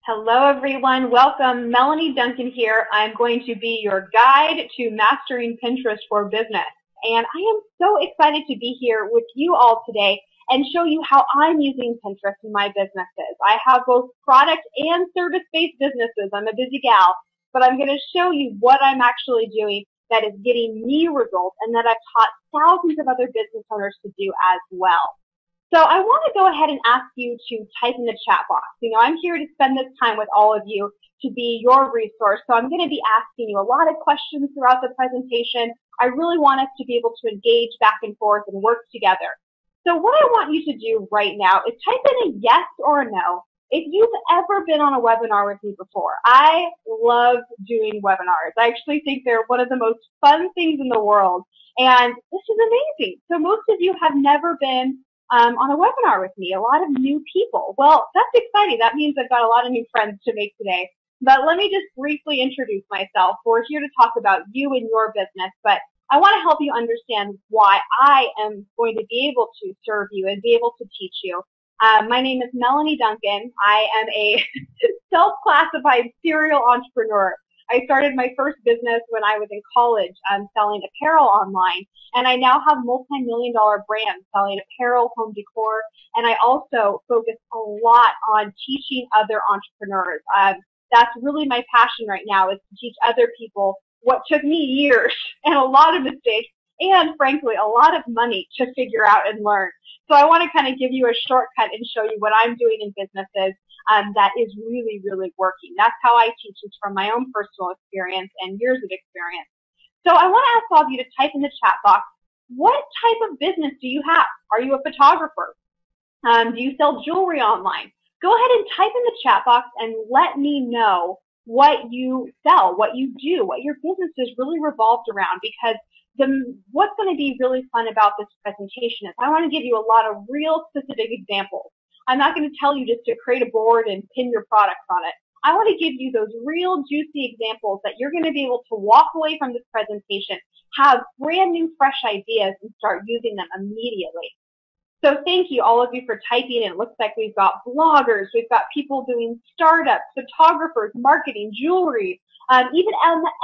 Hello, everyone. Welcome. Melanie Duncan here. I'm going to be your guide to mastering Pinterest for business. And I am so excited to be here with you all today and show you how I'm using Pinterest in my businesses. I have both product and service-based businesses. I'm a busy gal, but I'm going to show you what I'm actually doing that is getting me results and that I've taught thousands of other business owners to do as well. So I want to go ahead and ask you to type in the chat box. I'm here to spend this time with all of you to be your resource. So I'm going to be asking you a lot of questions throughout the presentation. I really want us to be able to engage back and forth and work together. So what I want you to do right now is type in a yes or a no if you've ever been on a webinar with me before. I love doing webinars. I actually think they're one of the most fun things in the world. And this is amazing. So most of you have never been on a webinar with me, a lot of new people. Well, that's exciting. That means I've got a lot of new friends to make today. But let me just briefly introduce myself. We're here to talk about you and your business, but I want to help you understand why I am going to be able to serve you and be able to teach you. My name is Melanie Duncan. I am a self-classified serial entrepreneur. I started my first business when I was in college selling apparel online, and I now have multi-million-dollar brands selling apparel, home decor, and I also focus a lot on teaching other entrepreneurs. That's really my passion right now, is to teach other people what took me years and a lot of mistakes and, frankly, a lot of money to figure out and learn. So I want to kind of give you a shortcut and show you what I'm doing in businesses that is really, really working. That's how I teach, is from my own personal experience and years of experience. So I want to ask all of you to type in the chat box, what type of business do you have? Are you a photographer? Do you sell jewelry online? Go ahead and type in the chat box and let me know what you sell, what you do, what your business is really revolved around, because what's going to be really fun about this presentation is I want to give you a lot of real specific examples. I'm not going to tell you just to create a board and pin your products on it. I want to give you those real juicy examples that you're going to be able to walk away from this presentation, have brand new fresh ideas, and start using them immediately. So thank you, all of you, for typing in. It looks like we've got bloggers, we've got people doing startups, photographers, marketing, jewelry, even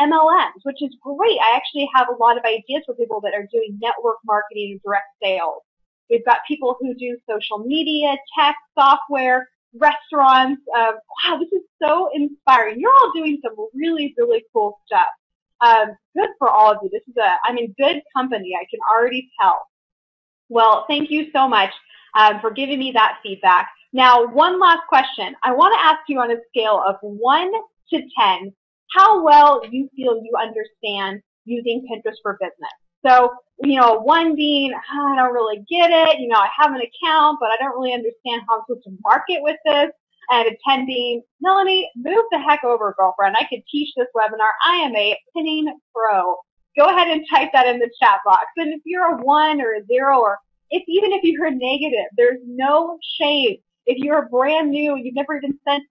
MLMs, which is great. I actually have a lot of ideas for people that are doing network marketing and direct sales. We've got people who do social media, tech, software, restaurants. Wow, this is so inspiring. You're all doing some really, really cool stuff. Good for all of you. I'm in good company, I can already tell. Well, thank you so much for giving me that feedback. Now, one last question. I want to ask you on a scale of 1 to 10, how well you feel you understand using Pinterest for business. So, 1 being, I don't really get it. I have an account, but I don't really understand how I'm supposed to market with this. And a 10 being, Melanie, move the heck over, girlfriend. I could teach this webinar. I am a pinning pro. Go ahead and type that in the chat box. And if you're a 1 or a 0, or even if you're negative, there's no shame. If you're brand new, you've never even set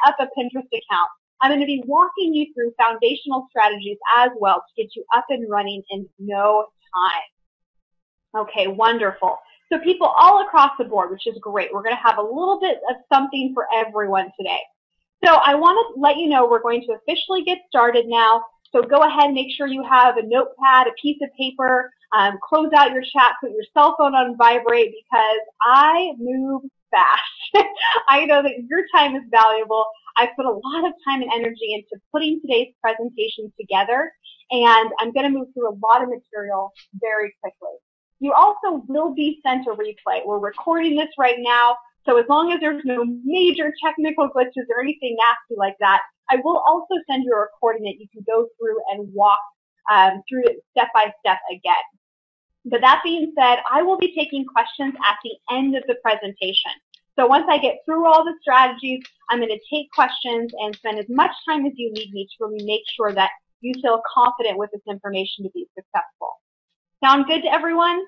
up a Pinterest account, I'm going to be walking you through foundational strategies as well to get you up and running in no time. Okay, wonderful. So people all across the board, which is great. We're going to have a little bit of something for everyone today. So I want to let you know we're going to officially get started now. So go ahead and make sure you have a notepad, a piece of paper, close out your chat, put your cell phone on vibrate, because I move fast. I know that your time is valuable. I put a lot of time and energy into putting today's presentation together, and I'm going to move through a lot of material very quickly. You also will be sent a replay. We're recording this right now, so as long as there's no major technical glitches or anything nasty like that, I will also send you a recording that you can go through and walk through it step by step again. But that being said, I will be taking questions at the end of the presentation. So once I get through all the strategies, I'm going to take questions and spend as much time as you need me to really make sure that you feel confident with this information to be successful. Sound good to everyone?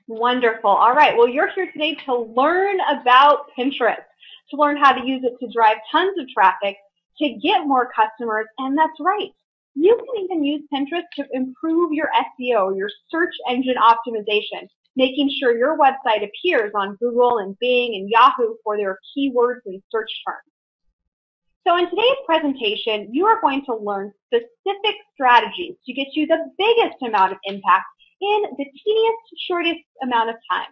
Wonderful. All right. Well, you're here today to learn about Pinterest, to learn how to use it to drive tons of traffic, to get more customers, and that's right. You can even use Pinterest to improve your SEO, your search engine optimization, making sure your website appears on Google and Bing and Yahoo for their keywords and search terms. So in today's presentation, you are going to learn specific strategies to get you the biggest amount of impact in the teeniest, shortest amount of time.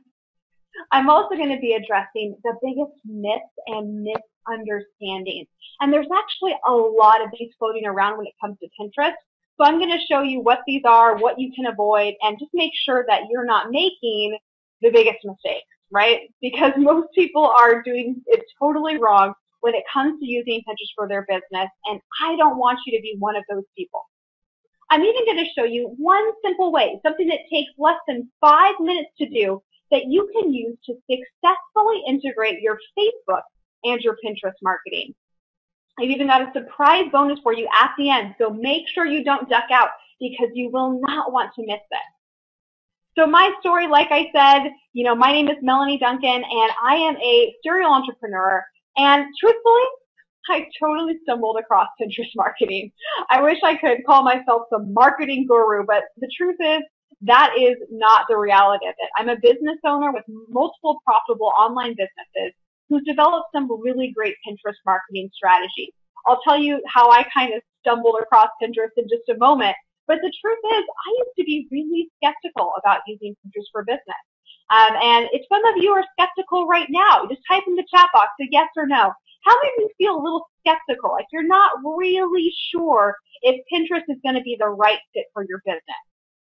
I'm also going to be addressing the biggest myths and misunderstandings. And there's actually a lot of these floating around when it comes to Pinterest. So I'm going to show you what these are, what you can avoid, and just make sure that you're not making the biggest mistakes, right? Because most people are doing it totally wrong when it comes to using Pinterest for their business, and I don't want you to be one of those people. I'm even going to show you one simple way, something that takes less than 5 minutes to do, that you can use to successfully integrate your Facebook and your Pinterest marketing. I've even got a surprise bonus for you at the end, so make sure you don't duck out because you will not want to miss this. So my story, like I said, my name is Melanie Duncan, and I am a serial entrepreneur. And truthfully, I totally stumbled across Pinterest marketing. I wish I could call myself some marketing guru, but the truth is that is not the reality of it. I'm a business owner with multiple profitable online businesses who's developed some really great Pinterest marketing strategies. I'll tell you how I kind of stumbled across Pinterest in just a moment. But the truth is, I used to be really skeptical about using Pinterest for business. And if some of you are skeptical right now, just type in the chat box a yes or no. How many of you feel a little skeptical, like you're not really sure if Pinterest is going to be the right fit for your business?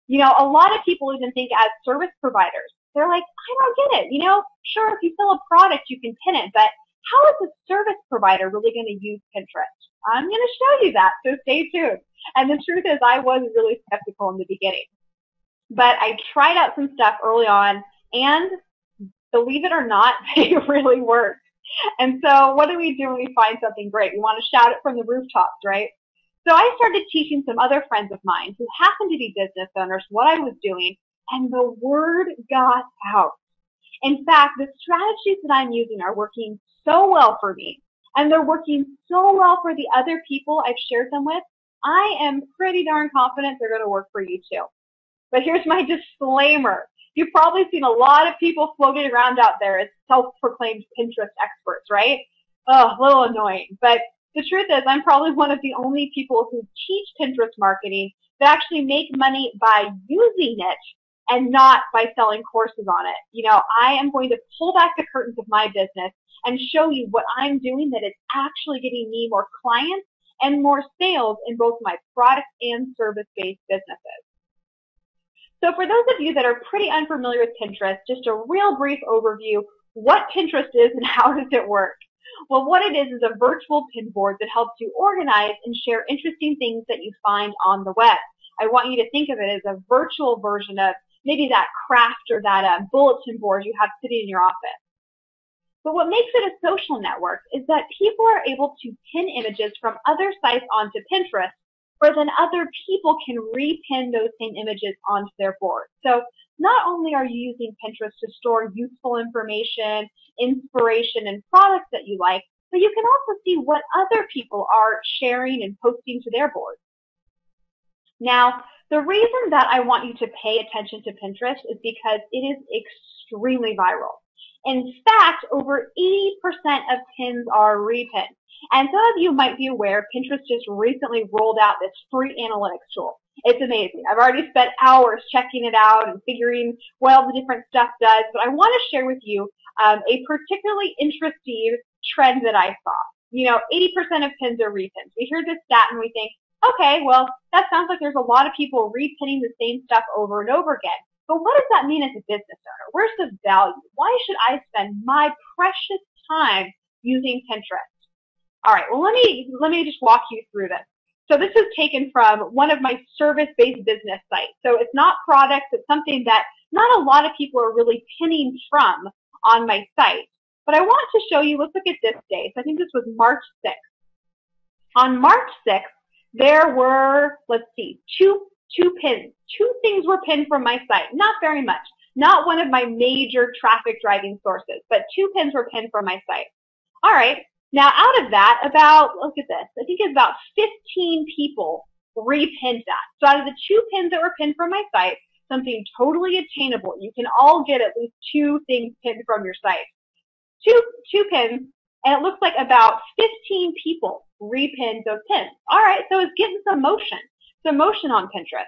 A lot of people even think as service providers. They're like, I don't get it. Sure, if you sell a product, you can pin it, but how is a service provider really going to use Pinterest? I'm going to show you that, so stay tuned. And the truth is, I was really skeptical in the beginning. But I tried out some stuff early on, and believe it or not, they really work. And so what do we do when we find something great? We want to shout it from the rooftops, right? So I started teaching some other friends of mine who happen to be business owners what I was doing, and the word got out. In fact, the strategies that I'm using are working so well for me, and they're working so well for the other people I've shared them with. I am pretty darn confident they're going to work for you too. But here's my disclaimer. You've probably seen a lot of people floating around out there as self-proclaimed Pinterest experts, right? Oh, a little annoying. But the truth is, I'm probably one of the only people who teach Pinterest marketing that actually make money by using it and not by selling courses on it. I am going to pull back the curtains of my business and show you what I'm doing that is actually getting me more clients and more sales in both my product and service-based businesses. So for those of you that are pretty unfamiliar with Pinterest, just a real brief overview, what Pinterest is and how does it work? Well, what it is a virtual pin board that helps you organize and share interesting things that you find on the web. I want you to think of it as a virtual version of maybe that craft or that bulletin board you have sitting in your office. But what makes it a social network is that people are able to pin images from other sites onto Pinterest, where then other people can repin those same images onto their board. So not only are you using Pinterest to store useful information, inspiration, and products that you like, but you can also see what other people are sharing and posting to their boards. Now, the reason that I want you to pay attention to Pinterest is because it is extremely viral. In fact, over 80% of pins are repinned. And some of you might be aware, Pinterest just recently rolled out this free analytics tool. It's amazing. I've already spent hours checking it out and figuring what all the different stuff does, but I want to share with you a particularly interesting trend that I saw. 80% of pins are repinned. We hear this stat and we think, okay, well, that sounds like there's a lot of people repinning the same stuff over and over again. But what does that mean as a business owner? Where's the value? Why should I spend my precious time using Pinterest? All right, well, let me just walk you through this. So this is taken from one of my service-based business sites. So it's not products, it's something that not a lot of people are really pinning from on my site. But I want to show you, let's look at this day. So I think this was March 6th. On March 6th, there were, let's see, two pins. Two things were pinned from my site. Not very much. Not one of my major traffic driving sources, but 2 pins were pinned from my site. All right. Now, out of that, look at this, I think it's about 15 people repinned that. So out of the 2 pins that were pinned from my site, something totally attainable, you can all get at least 2 things pinned from your site. Two pins, and it looks like about 15 people repin those pins. All right, so it's getting some motion on Pinterest.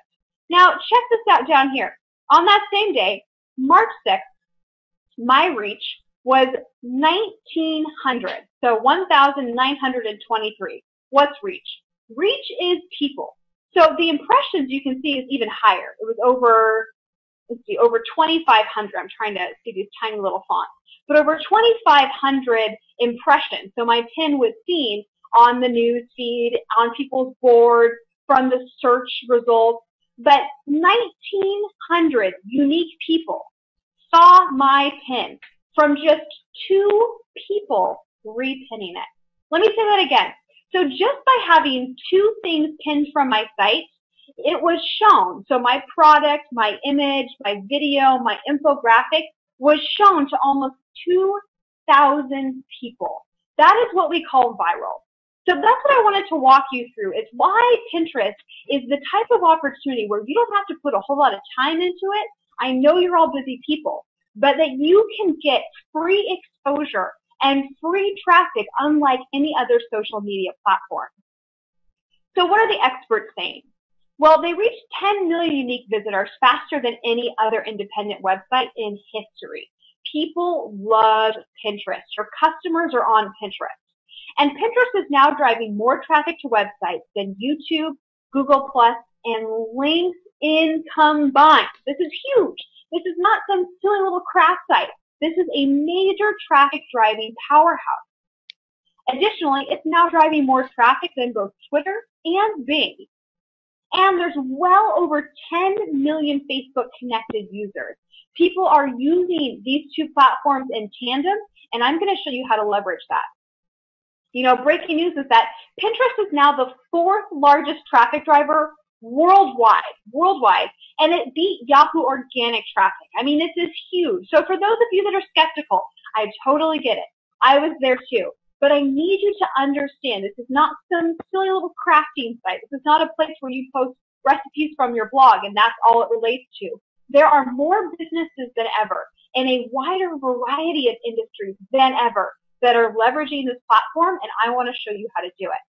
Now, check this out down here. On that same day, March 6th, my reach was 1,900, so 1,923. What's reach? Reach is people. So the impressions you can see is even higher. It was over, over 2,500. I'm trying to see these tiny little fonts. But over 2,500 impressions. So my pin was seen on the news feed, on people's boards, from the search results. But 1,900 unique people saw my pin from just 2 people repinning it. Let me say that again. So just by having 2 things pinned from my site, it was shown. So my product, my image, my video, my infographic was shown to almost 2,000 people. That is what we call viral. So that's what I wanted to walk you through. It's why Pinterest is the type of opportunity where you don't have to put a whole lot of time into it. I know you're all busy people, but that you can get free exposure and free traffic unlike any other social media platform. So what are the experts saying? Well, they reached 10 million unique visitors faster than any other independent website in history. People love Pinterest. Your customers are on Pinterest. And Pinterest is now driving more traffic to websites than YouTube, Google+, and LinkedIn combined. This is huge. This is not some silly little craft site. This is a major traffic driving powerhouse. Additionally, it's now driving more traffic than both Twitter and Bing. And there's well over 10 million Facebook connected users. People are using these 2 platforms in tandem, and I'm going to show you how to leverage that. You know, breaking news is that Pinterest is now the 4th largest traffic driver worldwide, and it beat Yahoo organic traffic. I mean, this is huge. So for those of you that are skeptical, I totally get it. I was there too. But I need you to understand this is not some silly little crafting site. This is not a place where you post recipes from your blog and that's all it relates to. There are more businesses than ever in a wider variety of industries than ever that are leveraging this platform, and I want to show you how to do it.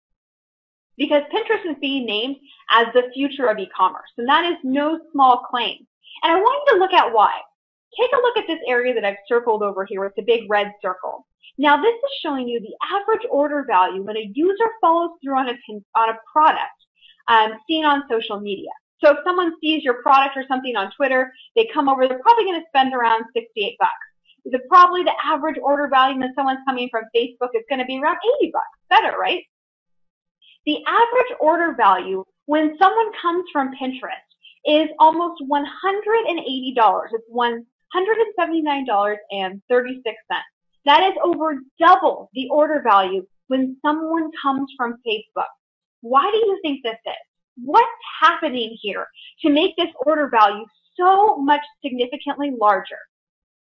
Because Pinterest is being named as the future of e-commerce, and that is no small claim. And I want you to look at why. Take a look at this area that I've circled over here with the big red circle. Now this is showing you the average order value when a user follows through on a product seen on social media. So if someone sees your product or something on Twitter, they come over, they're probably going to spend around $68. Probably the average order value when someone's coming from Facebook is going to be around $80. Better, right? The average order value when someone comes from Pinterest is almost $180. It's $179.36. That is over double the order value when someone comes from Facebook. Why do you think this is? What's happening here to make this order value so much significantly larger?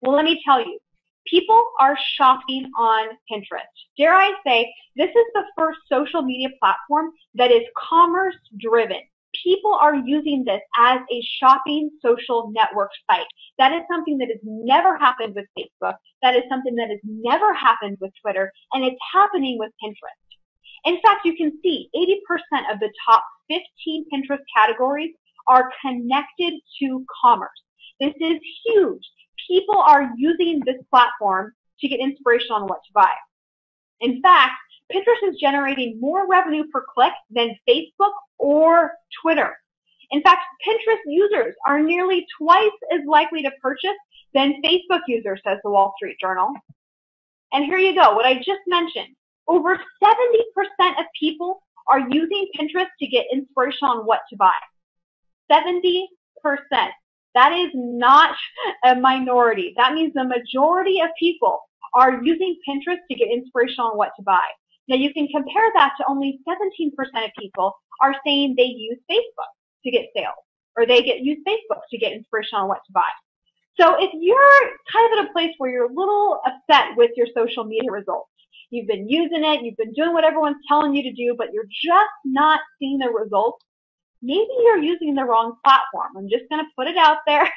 Well, let me tell you, people are shopping on Pinterest. Dare I say, this is the first social media platform that is commerce driven. People are using this as a shopping social network site. That is something that has never happened with Facebook. That is something that has never happened with Twitter, and it's happening with Pinterest. In fact, you can see 80% of the top 15 Pinterest categories are connected to commerce. This is huge. People are using this platform to get inspiration on what to buy. In fact, Pinterest is generating more revenue per click than Facebook or Twitter. In fact, Pinterest users are nearly twice as likely to purchase than Facebook users, says the Wall Street Journal. And here you go, what I just mentioned. Over 70% of people are using Pinterest to get inspiration on what to buy. 70%. That is not a minority. That means the majority of people are using Pinterest to get inspiration on what to buy. Now you can compare that to only 17% of people are saying they use Facebook to get sales, or use Facebook to get inspiration on what to buy. So if you're kind of at a place where you're a little upset with your social media results, you've been using it, you've been doing what everyone's telling you to do, but you're just not seeing the results, maybe you're using the wrong platform. I'm just going to put it out there.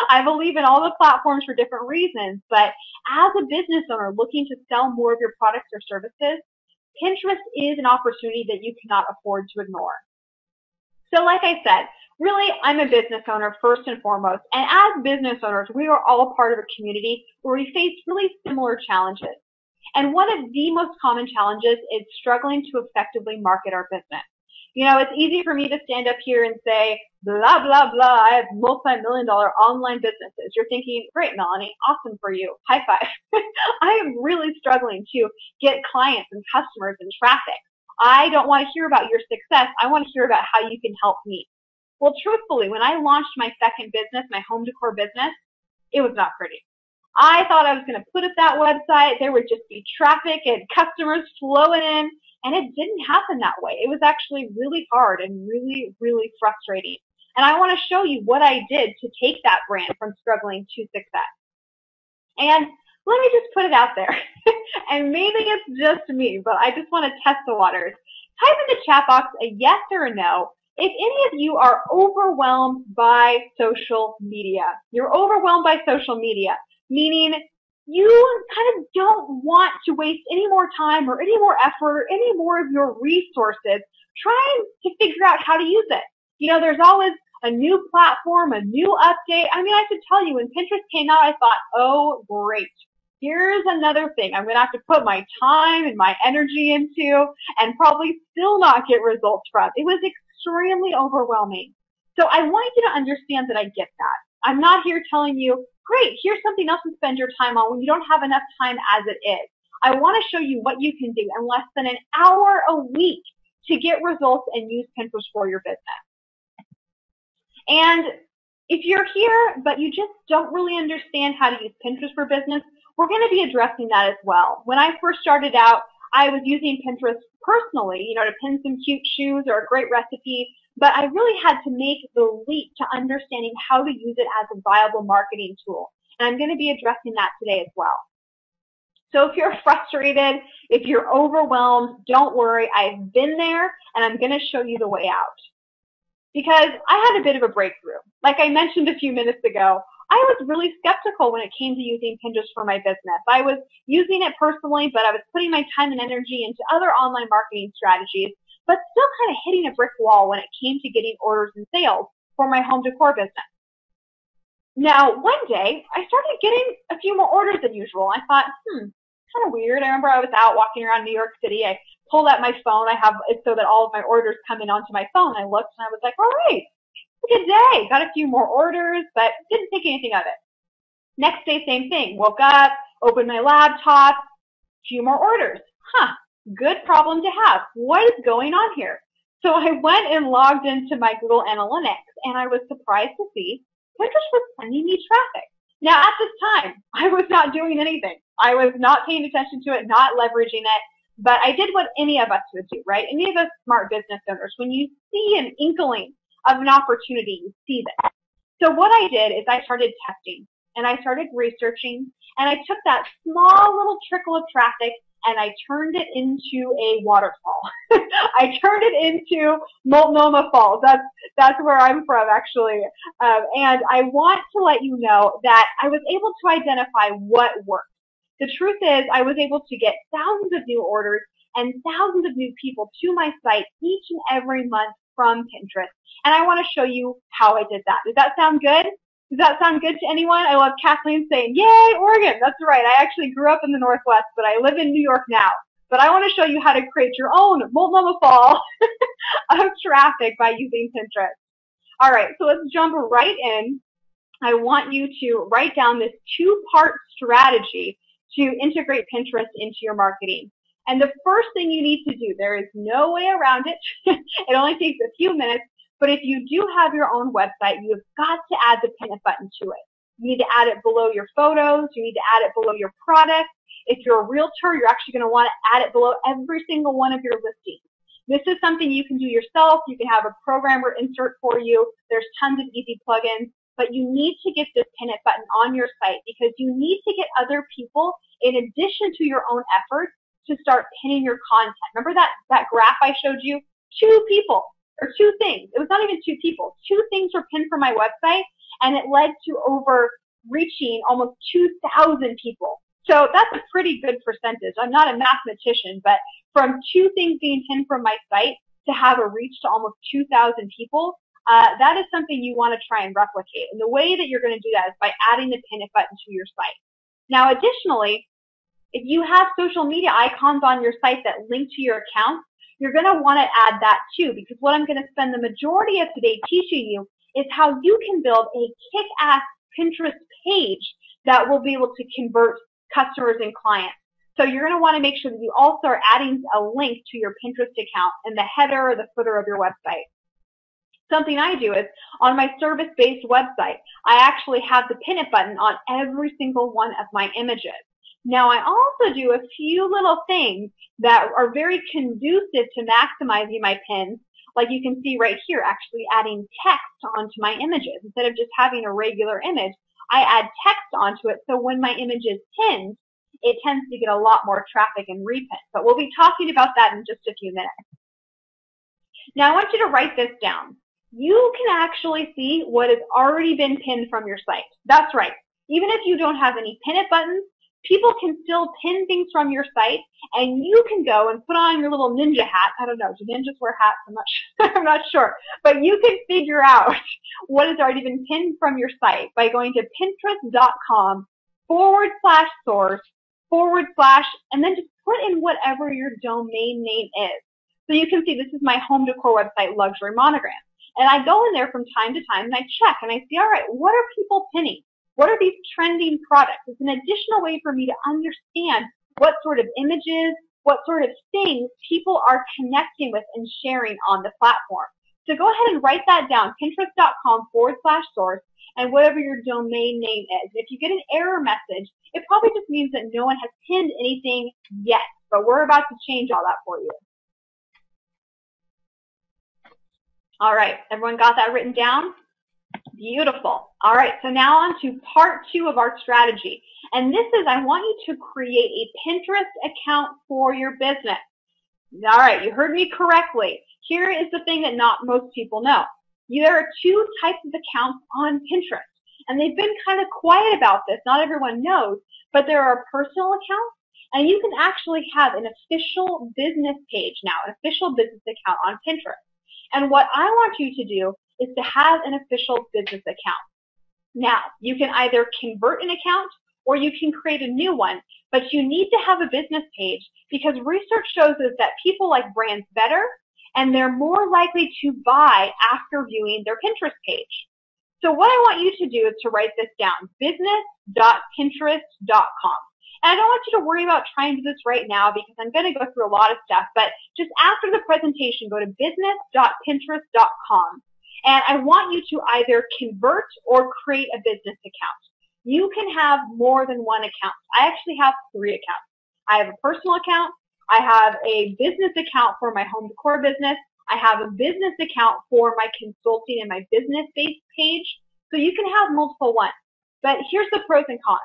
I believe in all the platforms for different reasons, but as a business owner looking to sell more of your products or services, Pinterest is an opportunity that you cannot afford to ignore. So like I said, really, I'm a business owner first and foremost, and as business owners, we are all part of a community where we face really similar challenges. And one of the most common challenges is struggling to effectively market our business. You know, it's easy for me to stand up here and say, blah, blah, blah, I have multi-million-dollar online businesses. You're thinking, great, Melanie, awesome for you. High five. I am really struggling to get clients and customers and traffic. I don't want to hear about your success. I want to hear about how you can help me. Well, truthfully, when I launched my second business, my home decor business, it was not pretty. I thought I was going to put up that website. There would just be traffic and customers flowing in, and it didn't happen that way. It was actually really hard and really, really frustrating. And I want to show you what I did to take that brand from struggling to success. And let me just put it out there. And maybe it's just me, but I just want to test the waters. Type in the chat box a yes or a no if any of you are overwhelmed by social media. You're overwhelmed by social media, meaning you kind of don't want to waste any more time or any more effort or any more of your resources trying to figure out how to use it. You know, there's always a new platform, a new update. I mean, I should tell you, when Pinterest came out, I thought, oh, great. Here's another thing I'm going to have to put my time and my energy into and probably still not get results from. It was extremely overwhelming. So I want you to understand that I get that. I'm not here telling you, great, here's something else to spend your time on when you don't have enough time as it is. I want to show you what you can do in less than an hour a week to get results and use Pinterest for your business. And if you're here, but you just don't really understand how to use Pinterest for business, we're going to be addressing that as well. When I first started out, I was using Pinterest personally, you know, to pin some cute shoes or a great recipe, but I really had to make the leap to understanding how to use it as a viable marketing tool. And I'm going to be addressing that today as well. So if you're frustrated, if you're overwhelmed, don't worry. I've been there, and I'm going to show you the way out. Because I had a bit of a breakthrough. Like I mentioned a few minutes ago, I was really skeptical when it came to using Pinterest for my business. I was using it personally, but I was putting my time and energy into other online marketing strategies, but still kind of hitting a brick wall when it came to getting orders and sales for my home decor business. Now, one day, I started getting a few more orders than usual. I thought, kind of weird. I remember I was out walking around New York City. I pulled out my phone. I have it so that all of my orders come in onto my phone. I looked and I was like, all right, it's a good day. Got a few more orders, but didn't think anything of it. Next day, same thing. Woke up, opened my laptop, few more orders. Good problem to have. What is going on here? So I went and logged into my Google Analytics, and I was surprised to see Pinterest was sending me traffic. Now, at this time, I was not doing anything. I was not paying attention to it, not leveraging it, but I did what any of us would do, right? Any of us smart business owners, when you see an inkling of an opportunity, you see that. So what I did is I started testing, and I started researching, and I took that small little trickle of traffic and I turned it into a waterfall. I turned it into Multnomah Falls. That's where I'm from, actually. And I want to let you know that I was able to identify what worked. The truth is, I was able to get thousands of new orders and thousands of new people to my site each and every month from Pinterest. And I want to show you how I did that. Does that sound good? Does that sound good to anyone? I love Kathleen saying, yay, Oregon. That's right. I actually grew up in the Northwest, but I live in New York now. But I want to show you how to create your own Multnomah Fall of traffic by using Pinterest. All right, so let's jump right in. I want you to write down this two-part strategy to integrate Pinterest into your marketing. And the first thing you need to do, there is no way around it. It only takes a few minutes. But if you do have your own website, you have got to add the pin button to it. You need to add it below your photos. You need to add it below your products. If you're a realtor, you're actually going to want to add it below every single one of your listings. This is something you can do yourself. You can have a programmer insert for you. There's tons of easy plugins. But you need to get this pin it button on your site because you need to get other people, in addition to your own efforts, to start pinning your content. Remember that graph I showed you? 2 people. Or 2 things. It was not even 2 people. 2 things were pinned from my website, and it led to over reaching almost 2,000 people. So that's a pretty good percentage. I'm not a mathematician, but from 2 things being pinned from my site to have a reach to almost 2,000 people, that is something you want to try and replicate. And the way that you're going to do that is by adding the pin it button to your site. Now, additionally, if you have social media icons on your site that link to your account, you're going to want to add that too, because what I'm going to spend the majority of today teaching you is how you can build a kick-ass Pinterest page that will be able to convert customers and clients. So you're going to want to make sure that you also are adding a link to your Pinterest account in the header or the footer of your website. Something I do is on my service-based website, I actually have the pin it button on every single one of my images. Now, I also do a few little things that are very conducive to maximizing my pins. Like you can see right here, actually adding text onto my images. Instead of just having a regular image, I add text onto it, so when my image is pinned, it tends to get a lot more traffic and repin. But we'll be talking about that in just a few minutes. Now, I want you to write this down. You can actually see what has already been pinned from your site. That's right. Even if you don't have any pin it buttons, people can still pin things from your site, and you can go and put on your little ninja hat. I don't know, do ninjas wear hats? I'm not sure. But you can figure out what has already been pinned from your site by going to pinterest.com/source/ and then just put in whatever your domain name is. So you can see this is my home decor website, Luxury Monogram. And I go in there from time to time and I check and I see, all right, what are people pinning? What are these trending products? It's an additional way for me to understand what sort of images, what sort of things people are connecting with and sharing on the platform. So go ahead and write that down, pinterest.com/source, and whatever your domain name is. If you get an error message, it probably just means that no one has pinned anything yet, but we're about to change all that for you. All right, everyone got that written down? Beautiful. All right, so now on to part 2 of our strategy. And this is, I want you to create a Pinterest account for your business. All right, you heard me correctly. Here is the thing that not most people know. There are 2 types of accounts on Pinterest, and they've been kind of quiet about this. Not everyone knows, but there are personal accounts, and you can actually have an official business page now, an official business account on Pinterest. And what I want you to do is to have an official business account. Now, you can either convert an account or you can create a new one, but you need to have a business page because research shows us that people like brands better and they're more likely to buy after viewing their Pinterest page. So what I want you to do is to write this down, business.pinterest.com. And I don't want you to worry about trying to do this right now because I'm going to go through a lot of stuff, but just after the presentation, go to business.pinterest.com. And I want you to either convert or create a business account. You can have more than one account. I actually have 3 accounts. I have a personal account. I have a business account for my home decor business. I have a business account for my consulting and my business-based page. So you can have multiple ones. But here's the pros and cons.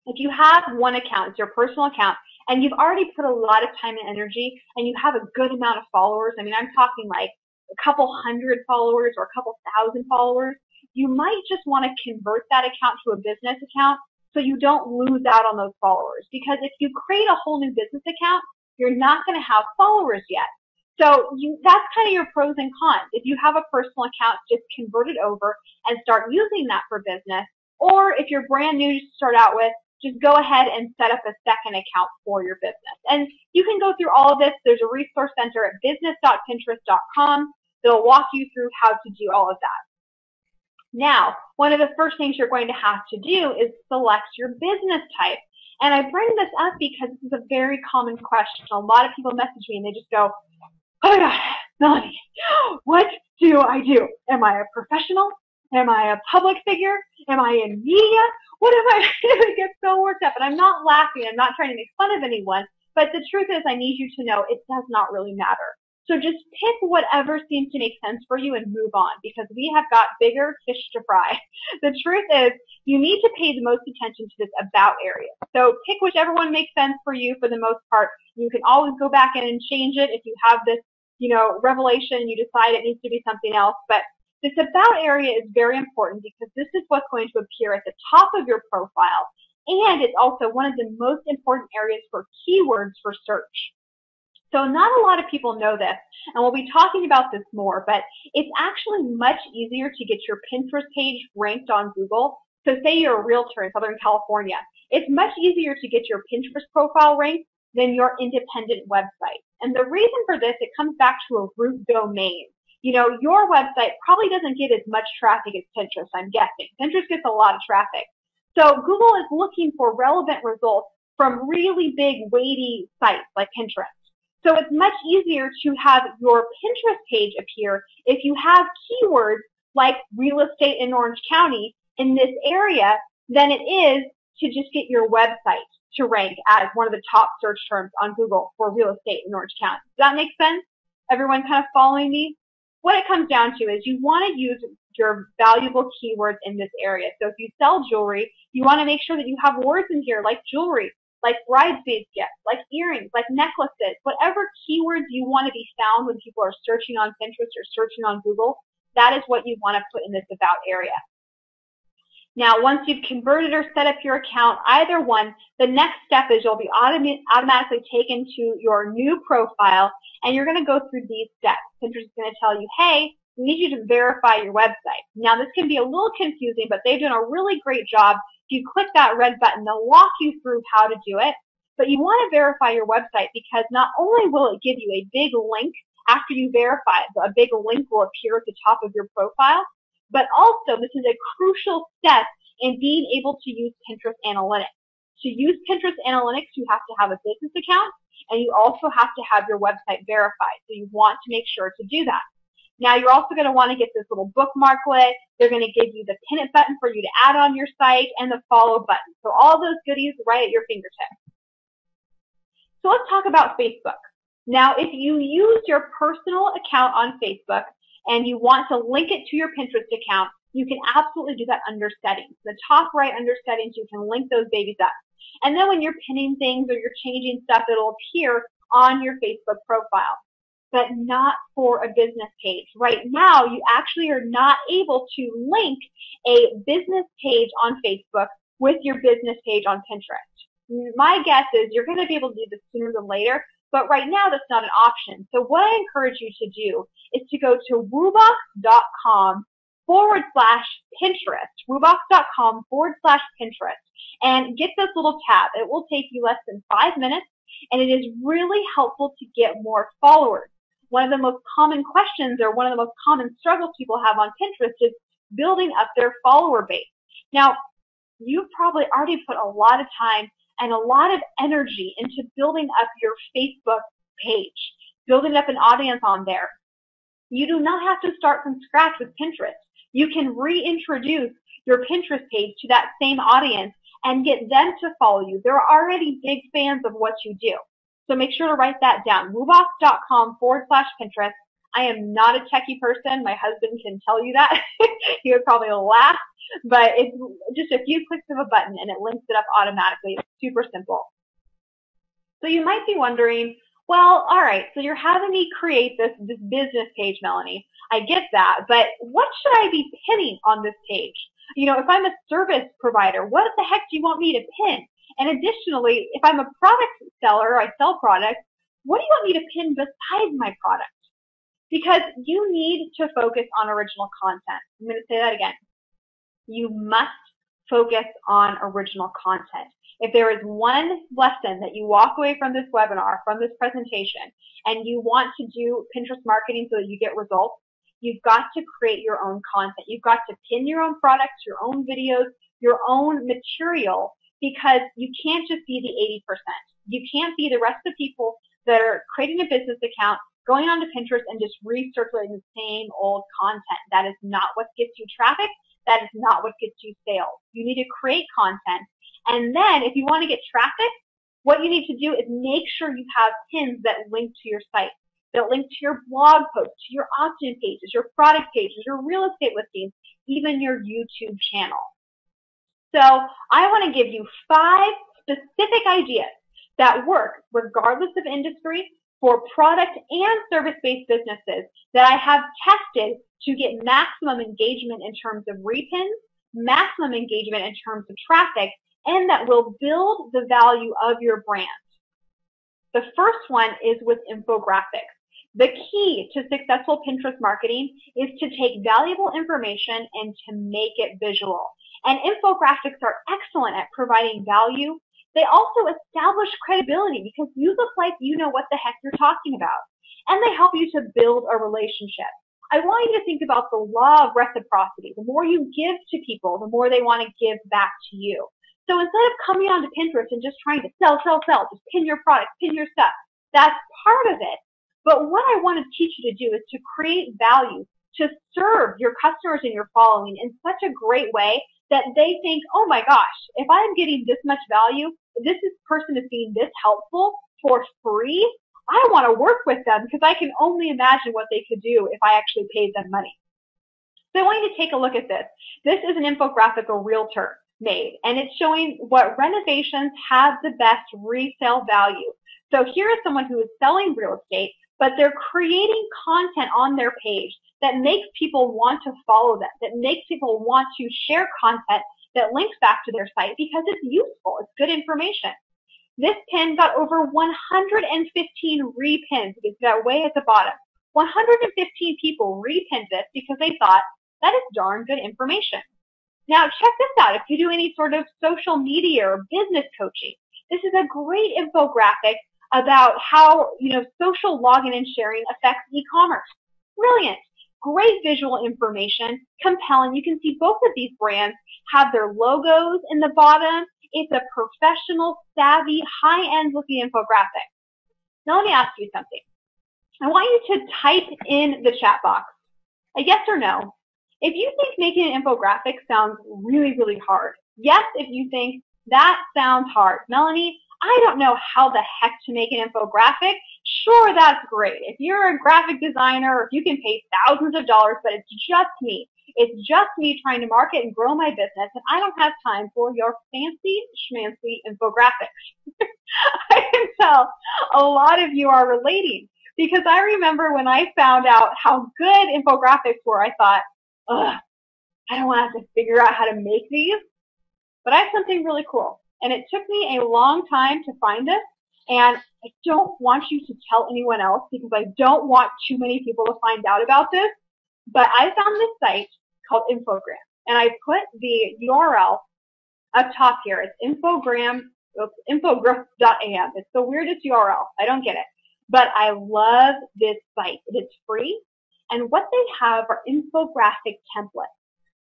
If you have one account, it's your personal account, and you've already put a lot of time and energy, and you have a good amount of followers, I mean, I'm talking like a couple hundred followers or a couple thousand followers, you might just want to convert that account to a business account so you don't lose out on those followers. Because if you create a whole new business account, you're not going to have followers yet. So that's kind of your pros and cons. If you have a personal account, just convert it over and start using that for business. Or if you're brand new to start out with, just go ahead and set up a second account for your business. And you can go through all of this. There's a resource center at business.pinterest.com that'll walk you through how to do all of that. Now, one of the first things you're going to have to do is select your business type. And I bring this up because this is a very common question. A lot of people message me and they just go, oh my God, Melanie, what do I do? Am I a professional? Am I a public figure? Am I in media? What am I? I get so worked up. And I'm not laughing. I'm not trying to make fun of anyone. But the truth is, I need you to know it does not really matter. So just pick whatever seems to make sense for you and move on, because we have got bigger fish to fry. The truth is, you need to pay the most attention to this about area. So pick whichever one makes sense for you for the most part. You can always go back in and change it if you have this, revelation and you decide it needs to be something else. But this about area is very important because this is what's going to appear at the top of your profile and it's also one of the most important areas for keywords for search. So not a lot of people know this, and we'll be talking about this more, but it's actually much easier to get your Pinterest page ranked on Google. So say you're a realtor in Southern California. It's much easier to get your Pinterest profile ranked than your independent website. And the reason for this, it comes back to a root domain. You know, your website probably doesn't get as much traffic as Pinterest, I'm guessing. Pinterest gets a lot of traffic. So Google is looking for relevant results from really big, weighty sites like Pinterest. So it's much easier to have your Pinterest page appear if you have keywords like real estate in Orange County in this area than it is to just get your website to rank as one of the top search terms on Google for real estate in Orange County. Does that make sense? Everyone kind of following me? What it comes down to is you want to use your valuable keywords in this area. So if you sell jewelry, you want to make sure that you have words in here like jewelry, like bridesmaids gifts, like earrings, like necklaces, whatever keywords you want to be found when people are searching on Pinterest or searching on Google, that is what you want to put in this about area. Now, once you've converted or set up your account, either one, the next step is you'll be automatically taken to your new profile, and you're going to go through these steps. Pinterest is going to tell you, hey, we need you to verify your website. Now, this can be a little confusing, but they've done a really great job. If you click that red button, they'll walk you through how to do it. But you want to verify your website because not only will it give you a big link after you verify it, a big link will appear at the top of your profile, but also this is a crucial step in being able to use Pinterest Analytics. To use Pinterest Analytics, you have to have a business account, and you also have to have your website verified. So you want to make sure to do that. Now, you're also going to want to get this little bookmarklet. They're going to give you the pin it button for you to add on your site and the follow button. So all those goodies right at your fingertips. So let's talk about Facebook. Now, if you use your personal account on Facebook and you want to link it to your Pinterest account, you can absolutely do that under settings. The top right under settings, you can link those babies up. And then when you're pinning things or you're changing stuff, it'll appear on your Facebook profile, but not for a business page. Right now, you actually are not able to link a business page on Facebook with your business page on Pinterest. My guess is you're going to be able to do this sooner than later, but right now that's not an option. So what I encourage you to do is to go to woobox.com/Pinterest, woobox.com/Pinterest, and get this little tab. It will take you less than 5 minutes, and it is really helpful to get more followers. One of the most common questions or one of the most common struggles people have on Pinterest is building up their follower base. Now, you've probably already put a lot of time and a lot of energy into building up your Facebook page, building up an audience on there. You do not have to start from scratch with Pinterest. You can reintroduce your Pinterest page to that same audience and get them to follow you. They're already big fans of what you do. So make sure to write that down, woobox.com/Pinterest. I am not a techie person. My husband can tell you that. He would probably laugh, but it's just a few clicks of a button and it links it up automatically. It's super simple. So you might be wondering, well, all right, so you're having me create this business page, Melanie. I get that, but what should I be pinning on this page? You know, if I'm a service provider, what the heck do you want me to pin? And additionally, if I'm a product seller, I sell products, what do you want me to pin besides my product? Because you need to focus on original content. I'm going to say that again. You must focus on original content. If there is one lesson that you walk away from this webinar, from this presentation, and you want to do Pinterest marketing so that you get results, you've got to create your own content. You've got to pin your own products, your own videos, your own material, because you can't just be the 80%. You can't be the rest of the people that are creating a business account, going onto Pinterest and just recirculating the same old content. That is not what gets you traffic. That is not what gets you sales. You need to create content. And then if you want to get traffic, what you need to do is make sure you have pins that link to your site, that link to your blog posts, to your opt-in pages, your product pages, your real estate listings, even your YouTube channel. So I want to give you 5 specific ideas that work regardless of industry for product and service-based businesses that I have tested to get maximum engagement in terms of repins, maximum engagement in terms of traffic, and that will build the value of your brand. The first one is with infographics. The key to successful Pinterest marketing is to take valuable information and to make it visual. And infographics are excellent at providing value. They also establish credibility because you look like you know what the heck you're talking about. And they help you to build a relationship. I want you to think about the law of reciprocity. The more you give to people, the more they want to give back to you. So instead of coming onto Pinterest and just trying to sell, just pin your product, pin your stuff, that's part of it. But what I want to teach you to do is to create value, to serve your customers and your following in such a great way that they think, oh my gosh, if I'm getting this much value, this person is being this helpful for free, I want to work with them because I can only imagine what they could do if I actually paid them money. So I want you to take a look at this. This is an infographic a realtor made, and it's showing what renovations have the best resale value. So here is someone who is selling real estate, but they're creating content on their page that makes people want to follow them, that makes people want to share content that links back to their site because it's useful, it's good information. This pin got over 115 repins. It's that way at the bottom. 115 people repinned this because they thought that is darn good information. Now check this out. If you do any sort of social media or business coaching, this is a great infographic about how, social login and sharing affects e-commerce. Brilliant. Great visual information, compelling. You can see both of these brands have their logos in the bottom. It's a professional, savvy, high-end looking infographic. Now let me ask you something. I want you to type in the chat box a yes or no. If you think making an infographic sounds really, really hard. Yes, if you think that sounds hard. Melanie, I don't know how the heck to make an infographic. Sure, that's great. If you're a graphic designer, or if you can pay thousands of dollars, but it's just me. It's just me trying to market and grow my business, and I don't have time for your fancy schmancy infographics. I can tell a lot of you are relating because I remember when I found out how good infographics were, I thought, ugh, I don't want to have to figure out how to make these, but I have something really cool. And it took me a long time to find this, and I don't want you to tell anyone else because I don't want too many people to find out about this, but I found this site called Infogram, and I put the URL up top here. It's infograph.am. It's the weirdest URL. I don't get it, but I love this site. It is free, and what they have are infographic templates.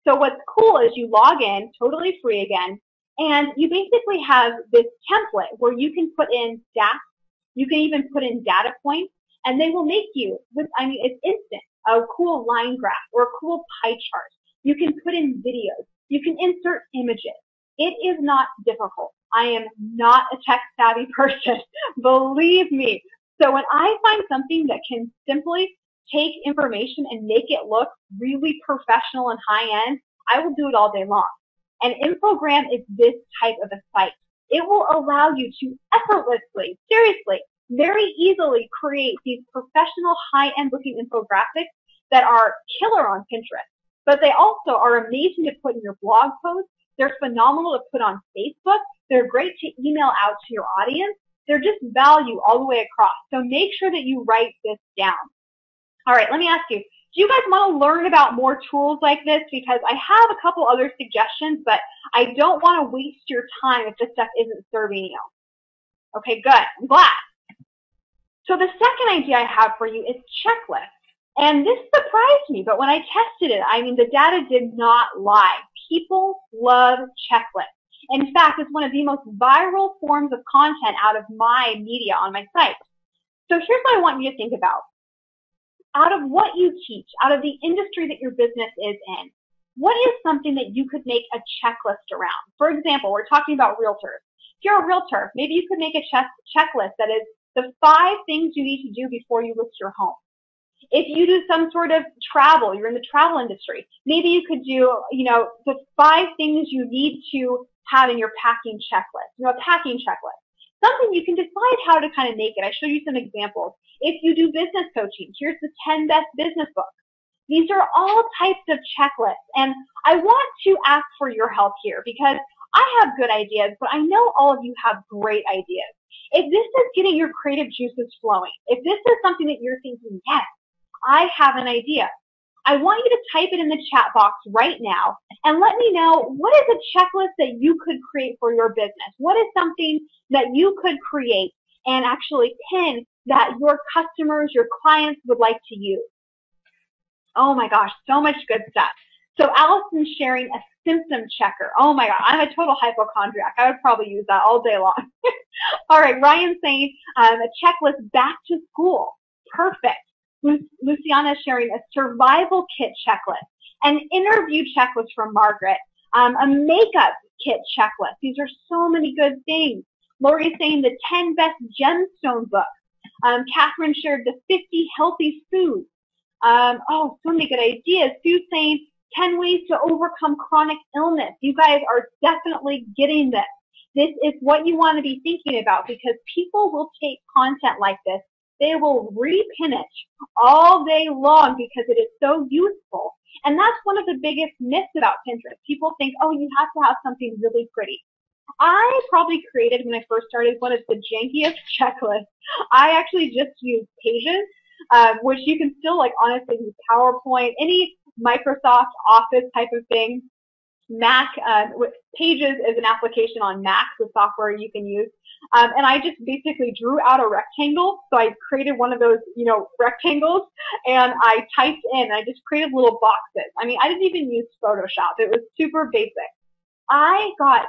So what's cool is you log in, totally free again, and you basically have this template where you can put in stats, you can even put in data points, and they will make you, it's instant, a cool line graph or a cool pie chart. You can put in videos. You can insert images. It is not difficult. I am not a tech-savvy person, believe me. So when I find something that can simply take information and make it look really professional and high-end, I will do it all day long. And Infogram is this type of a site. It will allow you to effortlessly, seriously, very easily create these professional high-end looking infographics that are killer on Pinterest. But they also are amazing to put in your blog posts. They're phenomenal to put on Facebook. They're great to email out to your audience. They're just value all the way across. So make sure that you write this down. All right, let me ask you, do you guys want to learn about more tools like this? Because I have a couple other suggestions, but I don't want to waste your time if this stuff isn't serving you. Okay, good. I'm glad. So the second idea I have for you is checklists. And this surprised me, but when I tested it, the data did not lie. People love checklists. In fact, it's one of the most viral forms of content out of my media on my site. So here's what I want you to think about. Out of what you teach, out of the industry that your business is in, what is something that you could make a checklist around? For example, we're talking about realtors. If you're a realtor, maybe you could make a checklist that is the 5 things you need to do before you list your home. If you do some sort of travel, you're in the travel industry, maybe you could do, the 5 things you need to have in your packing checklist, a packing checklist. Something you can decide how to kind of make it. I showed you some examples. If you do business coaching, here's the 10 best business books. These are all types of checklists, and I want to ask for your help here because I have good ideas, but I know all of you have great ideas. If this is getting your creative juices flowing, if this is something that you're thinking, yes, I have an idea, I want you to type it in the chat box right now and let me know, what is a checklist that you could create for your business? What is something that you could create and actually pin that your customers, your clients would like to use? Oh my gosh, so much good stuff. So Allison's sharing a symptom checker. Oh my God, I'm a total hypochondriac. I would probably use that all day long. All right, Ryan's saying a checklist back to school. Perfect. Luciana is sharing a survival kit checklist, an interview checklist from Margaret, a makeup kit checklist. These are so many good things. Lori's saying the 10 best gemstone books. Catherine shared the 50 healthy foods. Oh, so many good ideas. Sue's saying 10 ways to overcome chronic illness. You guys are definitely getting this. This is what you want to be thinking about, because people will take content like this. They will repin it all day long because it is so useful. And that's one of the biggest myths about Pinterest. People think, oh, you have to have something really pretty. I probably created, when I first started, one of the jankiest checklists. I actually just used Pages, which you can still, like, honestly use PowerPoint, any Microsoft Office type of thing. Mac, Pages is an application on Mac, the software you can use. And I just basically drew out a rectangle. So I created one of those, rectangles, and I typed in, I just created little boxes. I mean, I didn't even use Photoshop. It was super basic. I got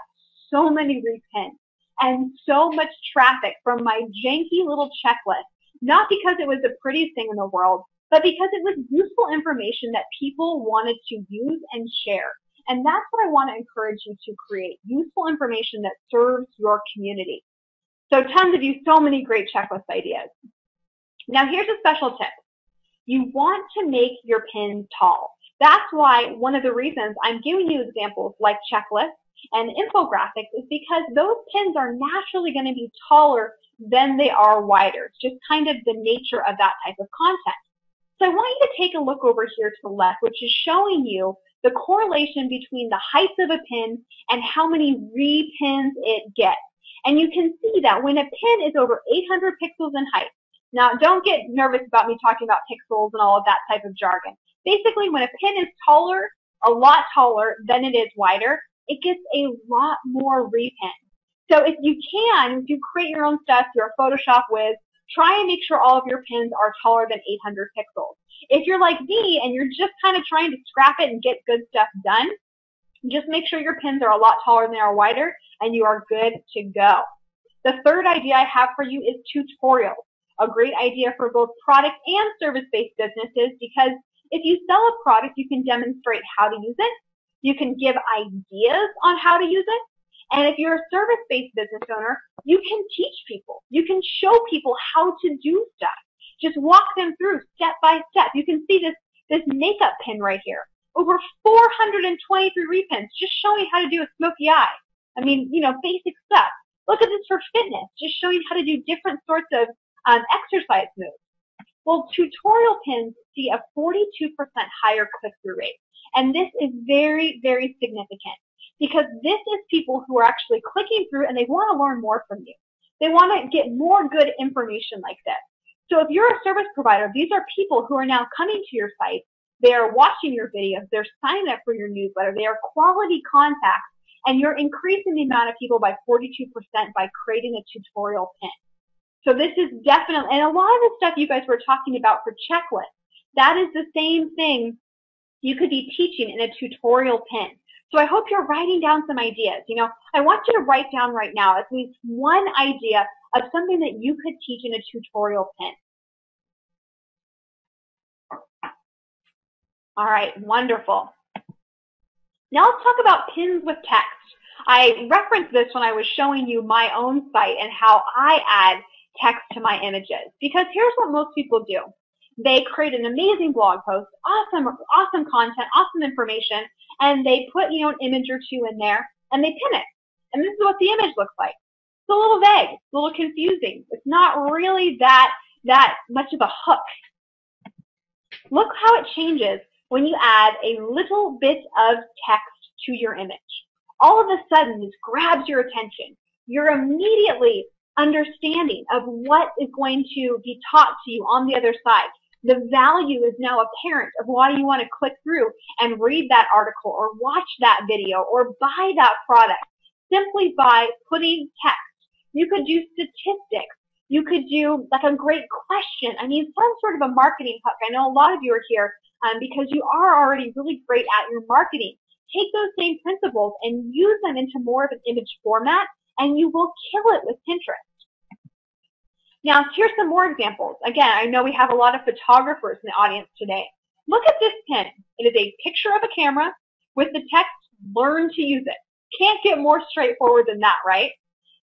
so many repins and so much traffic from my janky little checklist, not because it was the prettiest thing in the world, but because it was useful information that people wanted to use and share. And that's what I want to encourage you to create, useful information that serves your community. So tons of you, so many great checklist ideas. Now here's a special tip. You want to make your pins tall. That's why one of the reasons I'm giving you examples like checklists and infographics is because those pins are naturally going to be taller than they are wider. It's just kind of the nature of that type of content. So I want you to take a look over here to the left, which is showing you the correlation between the height of a pin and how many repins it gets. And you can see that when a pin is over 800 pixels in height, now don't get nervous about me talking about pixels and all of that type of jargon. Basically, when a pin is taller, a lot taller than it is wider, it gets a lot more repins. So if you create your own stuff, you're a Photoshop whiz, try and make sure all of your pins are taller than 800 pixels. If you're like me and you're just kind of trying to scrap it and get good stuff done, just make sure your pins are a lot taller than they are wider, and you are good to go. The third idea I have for you is tutorials. A great idea for both product and service-based businesses, because if you sell a product, you can demonstrate how to use it. You can give ideas on how to use it. And if you're a service-based business owner, you can teach people. You can show people how to do stuff. Just walk them through step by step. You can see this makeup pin right here. Over 423 repins, just showing how to do a smoky eye. I mean, basic stuff. Look at this for fitness, just showing how to do different sorts of exercise moves. Well, tutorial pins see a 42% higher click-through rate. And this is very, very significant, because this is people who are actually clicking through and they want to learn more from you. They want to get more good information like this. So if you're a service provider, these are people who are now coming to your site. They are watching your videos. They're signing up for your newsletter. They are quality contacts, and you're increasing the amount of people by 42% by creating a tutorial pin. So this is definitely, and a lot of the stuff you guys were talking about for checklists, that is the same thing you could be teaching in a tutorial pin. So I hope you're writing down some ideas. I want you to write down right now at least one idea of something that you could teach in a tutorial pin. All right, wonderful. Now let's talk about pins with text. I referenced this when I was showing you my own site and how I add text to my images, because here's what most people do. They create an amazing blog post, awesome content, awesome information, and they put, an image or two in there, and they pin it. And this is what the image looks like. It's a little vague, it's a little confusing. It's not really that much of a hook. Look how it changes when you add a little bit of text to your image. all of a sudden this grabs your attention. You're immediately understanding of what is going to be taught to you on the other side. The value is now apparent of why you want to click through and read that article or watch that video or buy that product simply by putting text. You could do statistics. You could do like a great question. I mean, some sort of a marketing hook. I know a lot of you are here because you are already really great at your marketing. Take those same principles and use them into more of an image format, and you will kill it with Pinterest. Now, here's some more examples. Again, I know we have a lot of photographers in the audience today. Look at this pin. It is a picture of a camera with the text, "Learn to use it." Can't get more straightforward than that, right?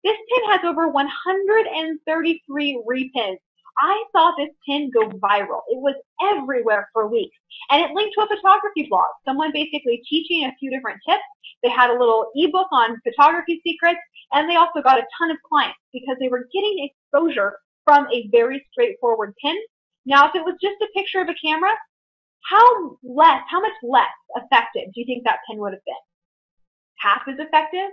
This pin has over 133 repins. I saw this pin go viral. It was everywhere for weeks. And it linked to a photography blog. Someone basically teaching a few different tips. They had a little ebook on photography secrets, and they also got a ton of clients because they were getting exposure from a very straightforward pin. Now, if it was just a picture of a camera, how much less effective do you think that pin would have been? Half as effective?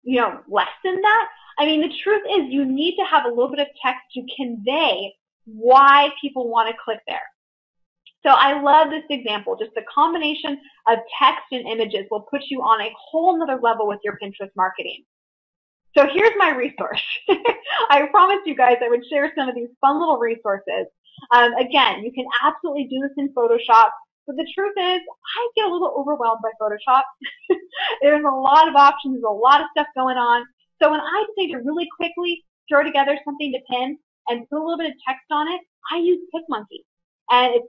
You know, less than that? I mean, the truth is you need to have a little bit of text to convey why people want to click there. So I love this example. Just the combination of text and images will put you on a whole nother level with your Pinterest marketing. So here's my resource. I promised you guys I would share some of these fun little resources. Again, you can absolutely do this in Photoshop, but the truth is I get a little overwhelmed by Photoshop. There's a lot of options, there's a lot of stuff going on. So when I need to really quickly throw together something to pin and put a little bit of text on it, I use PicMonkey. And it's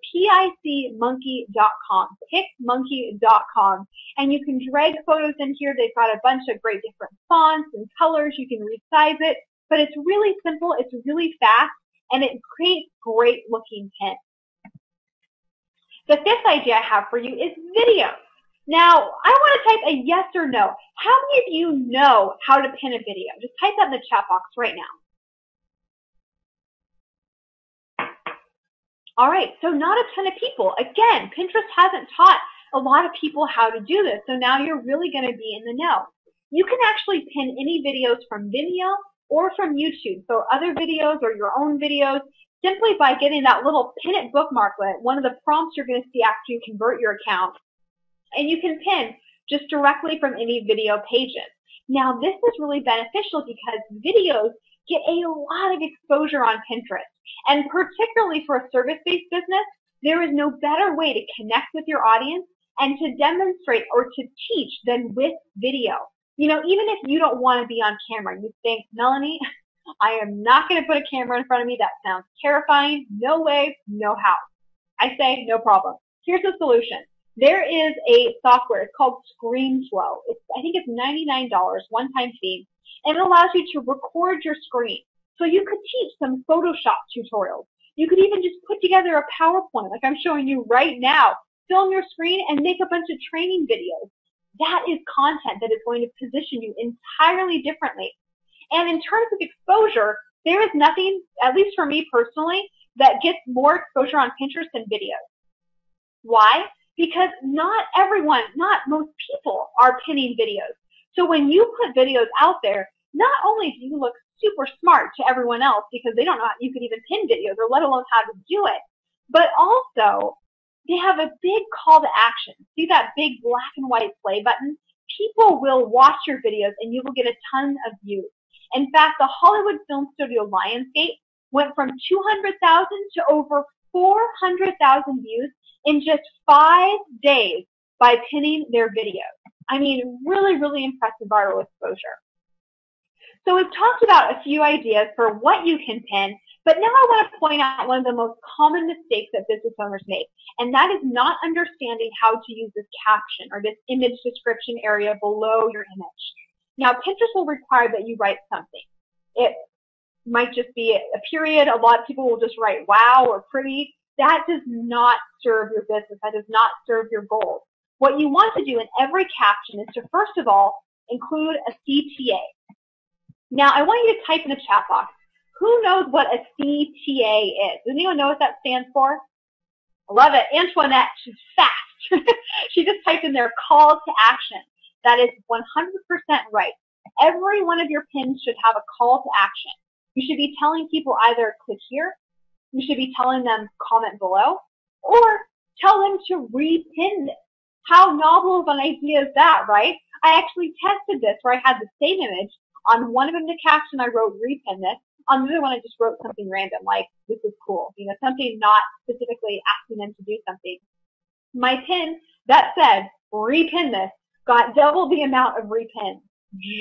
picmonkey.com, picmonkey.com. And you can drag photos in here. They've got a bunch of great different fonts and colors. You can resize it. But it's really simple, it's really fast, and it creates great looking pins. The fifth idea I have for you is video. Now, I want to type a yes or no. How many of you know how to pin a video? Just type that in the chat box right now. All right, so not a ton of people. Again, Pinterest hasn't taught a lot of people how to do this, so now you're really going to be in the know. You can actually pin any videos from Vimeo or from YouTube, so other videos or your own videos, simply by getting that little pin it bookmarklet, one of the prompts you're going to see after you convert your account. And you can pin just directly from any video pages. Now, this is really beneficial because videos get a lot of exposure on Pinterest. And particularly for a service-based business, there is no better way to connect with your audience and to demonstrate or to teach than with video. You know, even if you don't want to be on camera, you think, Melanie, I am not going to put a camera in front of me. That sounds terrifying. No way, no how. I say, no problem. Here's the solution. There is a software. It's called ScreenFlow. I think it's $99, one-time fee, and it allows you to record your screen. So you could teach some Photoshop tutorials. You could even just put together a PowerPoint like I'm showing you right now, film your screen, and make a bunch of training videos. That is content that is going to position you entirely differently. And in terms of exposure, there is nothing, at least for me personally, that gets more exposure on Pinterest than videos. Why? Because not everyone, not most people are pinning videos. So when you put videos out there, not only do you look super smart to everyone else because they don't know how you could even pin videos or let alone how to do it, but also they have a big call to action. See that big black and white play button? People will watch your videos and you will get a ton of views. In fact, the Hollywood film studio Lionsgate went from 200,000 to over 400,000 views in just 5 days by pinning their videos. I mean, really, really impressive viral exposure. So we've talked about a few ideas for what you can pin, but now I want to point out one of the most common mistakes that business owners make, and that is not understanding how to use this caption or this image description area below your image. Now, Pinterest will require that you write something. It might just be a period. A lot of people will just write wow or pretty. That does not serve your business. That does not serve your goals. What you want to do in every caption is to, first of all, include a CTA. Now, I want you to type in the chat box, who knows what a CTA is? Does anyone know what that stands for? I love it. Antoinette, she's fast. She just typed in there, call to action. That is 100% right. Every one of your pins should have a call to action. You should be telling people either click here, you should be telling them comment below, or tell them to repin this. How novel of an idea is that, right? I actually tested this where I had the same image. On one of them, the caption, I wrote repin this. On the other one, I just wrote something random, like this is cool. You know, something not specifically asking them to do something. My pin that said repin this got double the amount of repins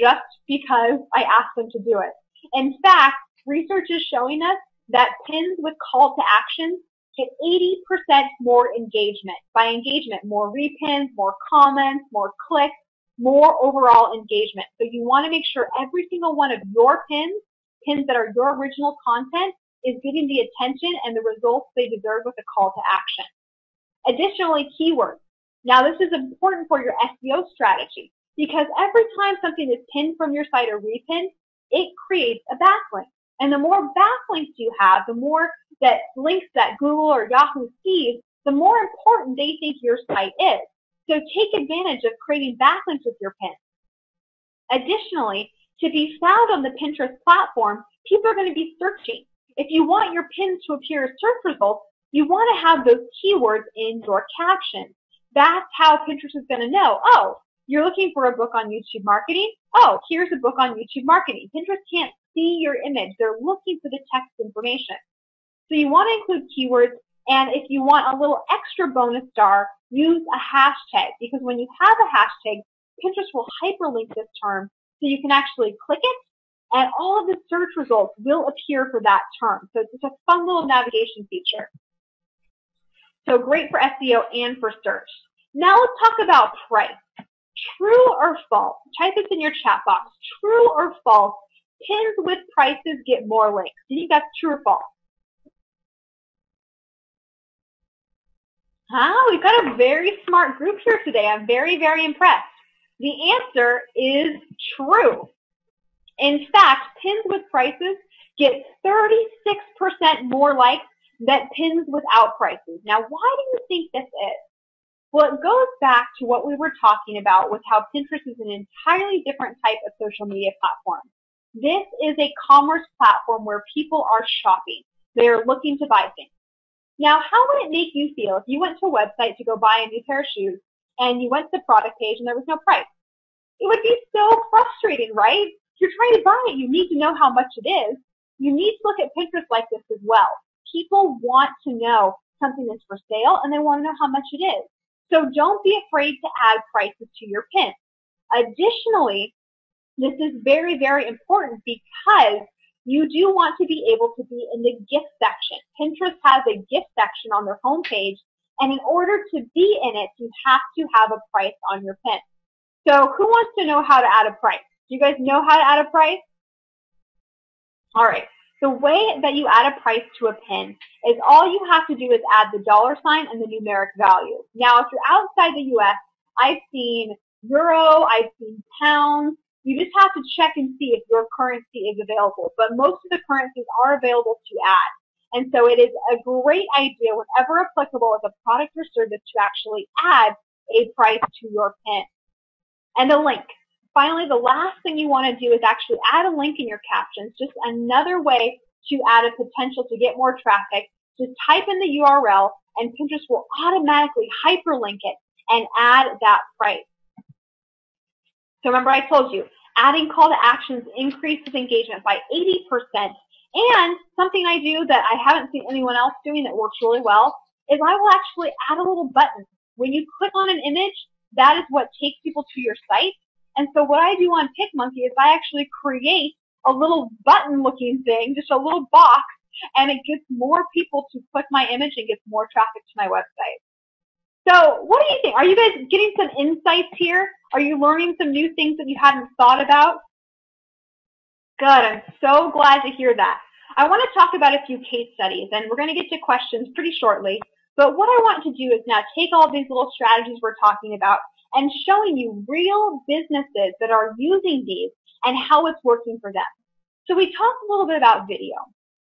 just because I asked them to do it. In fact, research is showing us that pins with call to action get 80% more engagement. By engagement, more repins, more comments, more clicks, more overall engagement. So you want to make sure every single one of your pins that are your original content, is getting the attention and the results they deserve with a call to action. Additionally, keywords. Now, this is important for your SEO strategy because every time something is pinned from your site or repinned, it creates a backlink. And the more backlinks you have, the more that links that Google or Yahoo sees, the more important they think your site is. So take advantage of creating backlinks with your pins. Additionally, to be found on the Pinterest platform, people are going to be searching. If you want your pins to appear as search results, you want to have those keywords in your caption. That's how Pinterest is going to know, oh, you're looking for a book on YouTube marketing? Oh, here's a book on YouTube marketing. Pinterest can't see your image. They're looking for the text information. So you want to include keywords, and if you want a little extra bonus star, use a hashtag, because when you have a hashtag, Pinterest will hyperlink this term so you can actually click it, and all of the search results will appear for that term. So it's just a fun little navigation feature. So great for SEO and for search. Now let's talk about price. True or false? Type this in your chat box. True or false? Pins with prices get more links. Do you think that's true or false? We've got a very smart group here today. I'm very, very impressed. The answer is true. In fact, pins with prices get 36% more likes than pins without prices. Now, why do you think this is? Well, it goes back to what we were talking about with how Pinterest is an entirely different type of social media platform. This is a commerce platform where people are shopping. They are looking to buy things. Now, how would it make you feel if you went to a website to go buy a new pair of shoes and you went to the product page and there was no price? It would be so frustrating, right? You're trying to buy it. You need to know how much it is. You need to look at Pinterest like this as well. People want to know something is for sale and they want to know how much it is. So don't be afraid to add prices to your pins. Additionally, this is very, very important because you do want to be able to be in the gift section. Pinterest has a gift section on their homepage, and in order to be in it, you have to have a price on your pin. So who wants to know how to add a price? Do you guys know how to add a price? All right. The way that you add a price to a pin is all you have to do is add the $sign and the numeric value. Now, if you're outside the U.S., I've seen euro, I've seen pounds. You just have to check and see if your currency is available. But most of the currencies are available to add. And so it is a great idea, whenever applicable as a product or service, to actually add a price to your pin. And a link. Finally, the last thing you want to do is actually add a link in your captions, just another way to add a potential to get more traffic. Just type in the URL and Pinterest will automatically hyperlink it and add that price. So remember I told you, adding call to actions increases engagement by 80%. And something I do that I haven't seen anyone else doing that works really well is I will actually add a little button. When you click on an image, that is what takes people to your site. And so what I do on PicMonkey is I actually create a little button-looking thing, just a little box, and it gets more people to click my image and gets more traffic to my website. So what do you think? Are you guys getting some insights here? Are you learning some new things that you hadn't thought about? Good. I'm so glad to hear that. I want to talk about a few case studies, and we're going to get to questions pretty shortly. But what I want to do is now take all these little strategies we're talking about and showing you real businesses that are using these and how it's working for them. So we talked a little bit about video.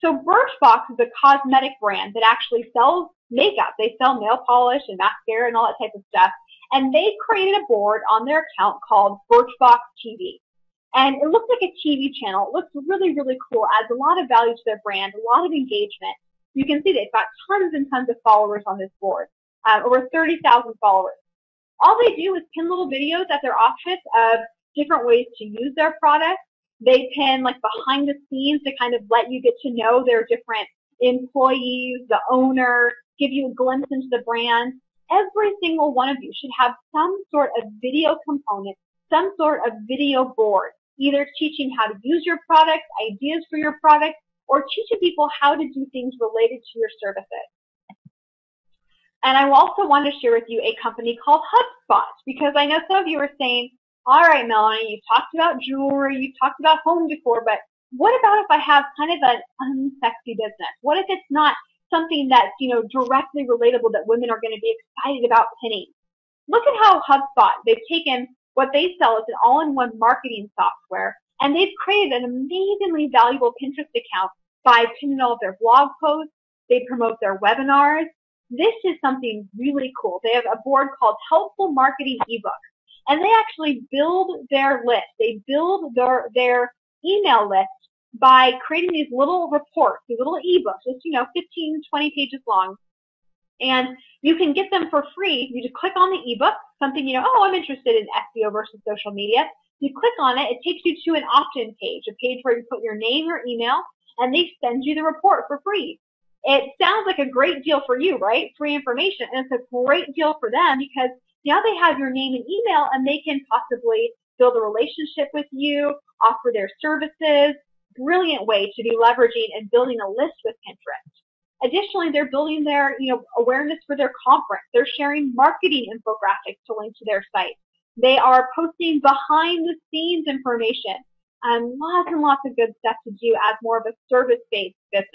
So Birchbox is a cosmetic brand that actually sells makeup. They sell nail polish and mascara and all that type of stuff. and they created a board on their account called Birchbox TV. And it looks like a TV channel. It looks really, really cool, adds a lot of value to their brand, a lot of engagement. You can see they've got tons and tons of followers on this board, over 30,000 followers. All they do is pin little videos at their office of different ways to use their product. They pin like behind the scenes to kind of let you get to know their different employees, the owner, give you a glimpse into the brand. Every single one of you should have some sort of video component, some sort of video board, either teaching how to use your product, ideas for your product, or teaching people how to do things related to your services. And I also want to share with you a company called HubSpot, because I know some of you are saying, all right, Melanie, you've talked about jewelry, you've talked about home decor, but what about if I have kind of an unsexy business? What if it's not something that's, directly relatable that women are going to be excited about pinning? Look at how HubSpot, they've taken what they sell as an all-in-one marketing software, and they've created an amazingly valuable Pinterest account by pinning all of their blog posts. They promote their webinars. This is something really cool. They have a board called Helpful Marketing eBooks, and they actually build their list. They build their email list by creating these little reports, these little ebooks, just 15, 20 pages long. And you can get them for free. You just click on the ebook, something, oh, I'm interested in SEO versus social media. You click on it, it takes you to an opt-in page, a page where you put your name, your email, and they send you the report for free. It sounds like a great deal for you, right? Free information. And it's a great deal for them because now they have your name and email, and they can possibly build a relationship with you, offer their services. Brilliant way to be leveraging and building a list with Pinterest. Additionally, they're building their awareness for their conference. They're sharing marketing infographics to link to their site. They are posting behind the scenes information and lots of good stuff to do as more of a service-based business.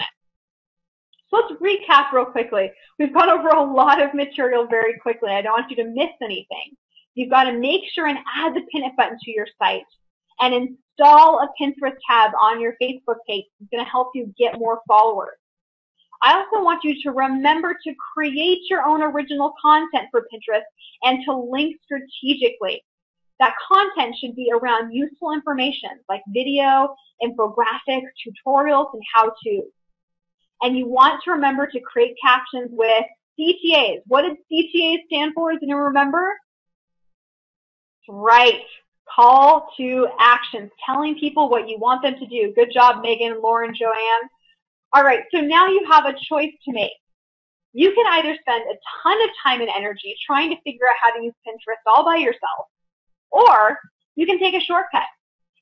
So let's recap real quickly. We've gone over a lot of material very quickly. I don't want you to miss anything. You've got to make sure and add the pin it button to your site and install a Pinterest tab on your Facebook page. It's going to help you get more followers. I also want you to remember to create your own original content for Pinterest and to link strategically. That content should be around useful information like video, infographics, tutorials, and how-tos. And you want to remember to create captions with CTAs. What did CTAs stand for? Does anyone remember? Right. Call to actions, telling people what you want them to do. Good job, Megan, Lauren, Joanne. All right, so now you have a choice to make. You can either spend a ton of time and energy trying to figure out how to use Pinterest all by yourself, or you can take a shortcut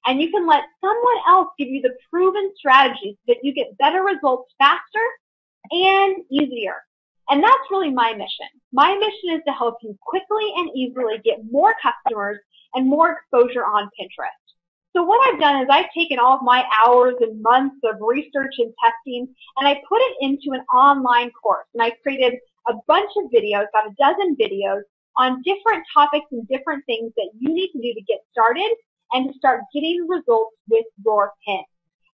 and you can let someone else give you the proven strategies so that you get better results faster and easier. And that's really my mission. My mission is to help you quickly and easily get more customers and more exposure on Pinterest. So what I've done is I've taken all of my hours and months of research and testing, and I put it into an online course. And I created a bunch of videos, about a dozen videos, on different topics and different things that you need to do to get started and to start getting results with your pin.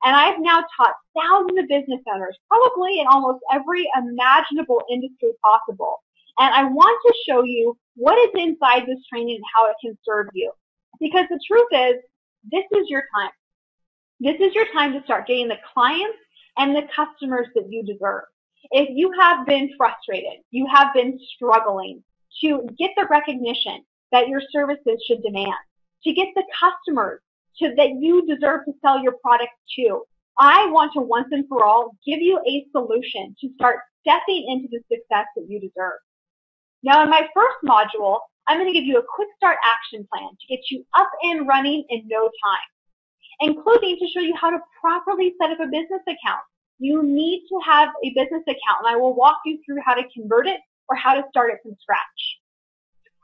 And I've now taught thousands of business owners, probably in almost every imaginable industry possible. And I want to show you what is inside this training and how it can serve you. Because the truth is, this is your time. This is your time to start getting the clients and the customers that you deserve. If you have been frustrated, you have been struggling to get the recognition that your services should demand, to get the customers that you deserve to sell your product to, I want to once and for all give you a solution to start stepping into the success that you deserve. Now, in my first module, I'm going to give you a quick start action plan to get you up and running in no time, including to show you how to properly set up a business account. You need to have a business account, and I will walk you through how to convert it or how to start it from scratch.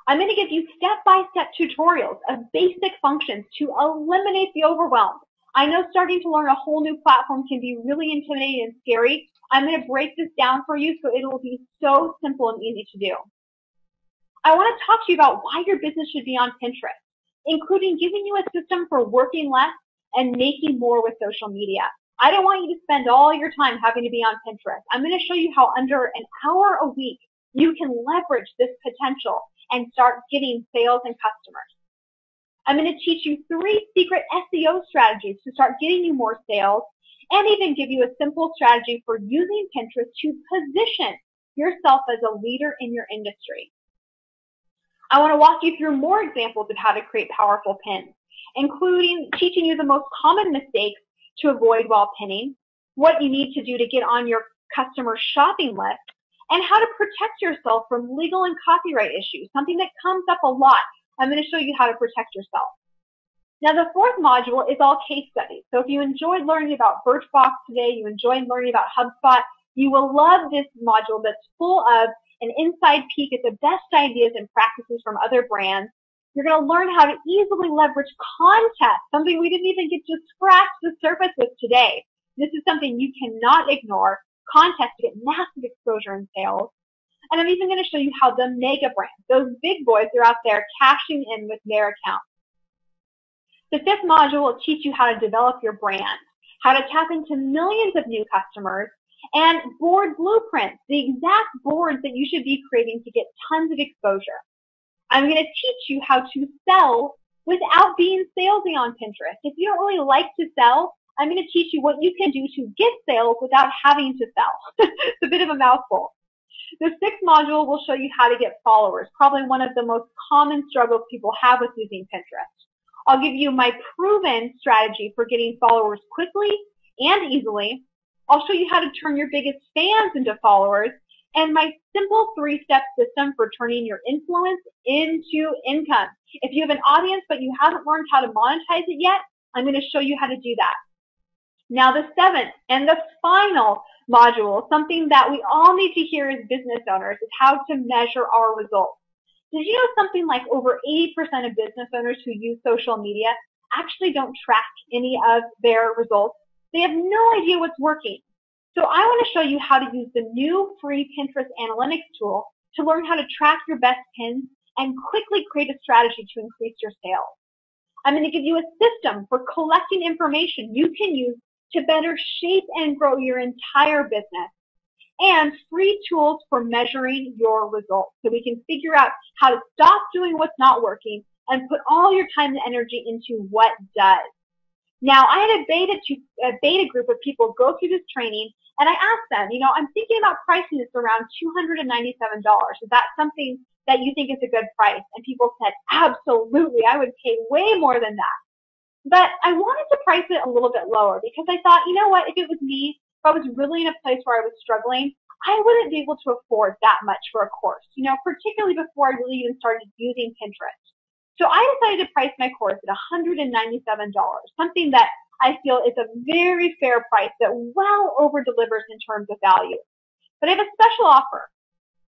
I'm going to give you step-by-step tutorials of basic functions to eliminate the overwhelm. I know starting to learn a whole new platform can be really intimidating and scary. I'm going to break this down for you so it will be so simple and easy to do. I want to talk to you about why your business should be on Pinterest, including giving you a system for working less and making more with social media. I don't want you to spend all your time having to be on Pinterest. I'm going to show you how under an hour a week you can leverage this potential and start getting sales and customers. I'm going to teach you 3 secret SEO strategies to start getting you more sales, and even give you a simple strategy for using Pinterest to position yourself as a leader in your industry. I want to walk you through more examples of how to create powerful pins, including teaching you the most common mistakes to avoid while pinning, what you need to do to get on your customer shopping list, and how to protect yourself from legal and copyright issues, something that comes up a lot. I'm going to show you how to protect yourself. Now, the 4th module is all case studies. So if you enjoyed learning about Birchbox today, you enjoyed learning about HubSpot, you will love this module that's full of an inside peek at the best ideas and practices from other brands. You're going to learn how to easily leverage contests, something we didn't even get to scratch the surface with today. This is something you cannot ignore. Contests to get massive exposure and sales. And I'm even going to show you how the mega brands, those big boys, are out there cashing in with their accounts. The 5th module will teach you how to develop your brand, how to tap into millions of new customers, and board blueprints, the exact boards that you should be creating to get tons of exposure. I'm going to teach you how to sell without being salesy on Pinterest. If you don't really like to sell, I'm going to teach you what you can do to get sales without having to sell. It's a bit of a mouthful. The 6th module will show you how to get followers, probably one of the most common struggles people have with using Pinterest. I'll give you my proven strategy for getting followers quickly and easily. I'll show you how to turn your biggest fans into followers, and my simple 3-step system for turning your influence into income. If you have an audience but you haven't learned how to monetize it yet, I'm going to show you how to do that. Now, the 7th and the final module, something that we all need to hear as business owners, is how to measure our results. Did you know something like over 80% of business owners who use social media actually don't track any of their results? They have no idea what's working. So I want to show you how to use the new free Pinterest analytics tool to learn how to track your best pins and quickly create a strategy to increase your sales. I'm going to give you a system for collecting information you can use to better shape and grow your entire business, and free tools for measuring your results so we can figure out how to stop doing what's not working and put all your time and energy into what does. Now, I had a beta group of people go through this training, and I asked them, I'm thinking about pricing this around $297. Is that something that you think is a good price? And people said, absolutely, I would pay way more than that. But I wanted to price it a little bit lower because I thought, you know what, if it was me, if I was really in a place where I was struggling, I wouldn't be able to afford that much for a course, particularly before I really even started using Pinterest. So I decided to price my course at $197, something that I feel is a very fair price that well over delivers in terms of value. But I have a special offer.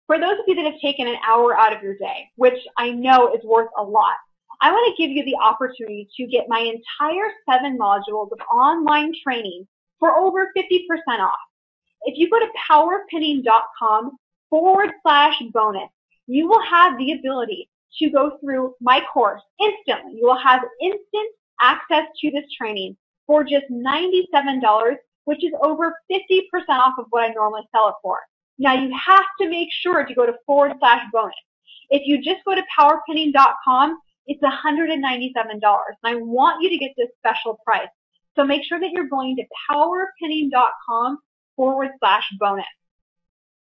For those of you that have taken an hour out of your day, which I know is worth a lot, I want to give you the opportunity to get my entire 7 modules of online training for over 50% off. If you go to powerpinning.com/bonus, you will have the ability to go through my course instantly. You will have instant access to this training for just $97, which is over 50% off of what I normally sell it for. Now, you have to make sure to go to /bonus. If you just go to powerpinning.com, it's $197, and I want you to get this special price. So make sure that you're going to powerpinning.com/bonus.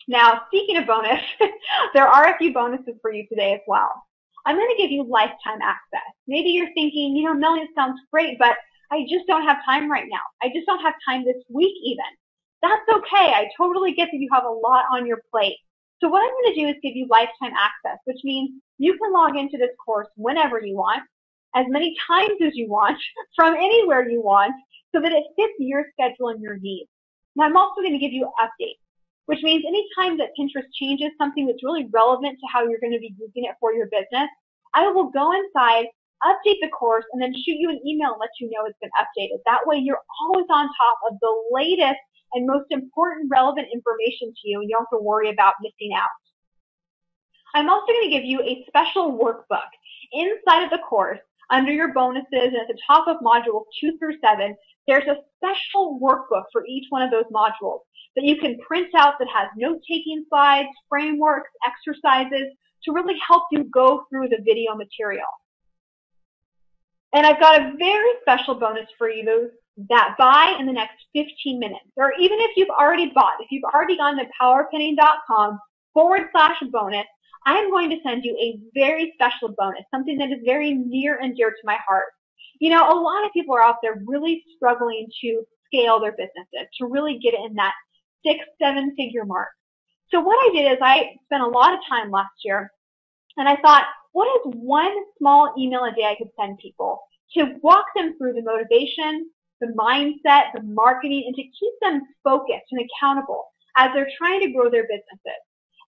Now, speaking of bonus, there are a few bonuses for you today as well. I'm going to give you lifetime access. Maybe you're thinking, Melanie, it sounds great, but I just don't have time right now. I just don't have time this week even. That's okay. I totally get that you have a lot on your plate. So what I'm going to do is give you lifetime access, which means you can log into this course whenever you want, as many times as you want, from anywhere you want, so that it fits your schedule and your needs. Now, I'm also going to give you updates, which means anytime that Pinterest changes something that's really relevant to how you're going to be using it for your business, I will go inside, update the course, and then shoot you an email and let you know it's been updated. That way, you're always on top of the latest and most important relevant information to you, and you don't have to worry about missing out. I'm also going to give you a special workbook. Inside of the course, Under your bonuses and at the top of modules 2 through 7, there's a special workbook for each one of those modules that you can print out that has note-taking slides, frameworks, exercises to really help you go through the video material. And I've got a very special bonus for you that buy in the next 15 minutes, or even if you've already bought, if you've already gone to powerpenning.com/bonus, I'm going to send you a very special bonus, something that is very near and dear to my heart. You know, a lot of people are out there really struggling to scale their businesses, to really get it in that 6-7 figure mark. So what I did is I spent a lot of time last year, and I thought, what is one small email a day I could send people to walk them through the motivation, the mindset, the marketing, and to keep them focused and accountable as they're trying to grow their businesses.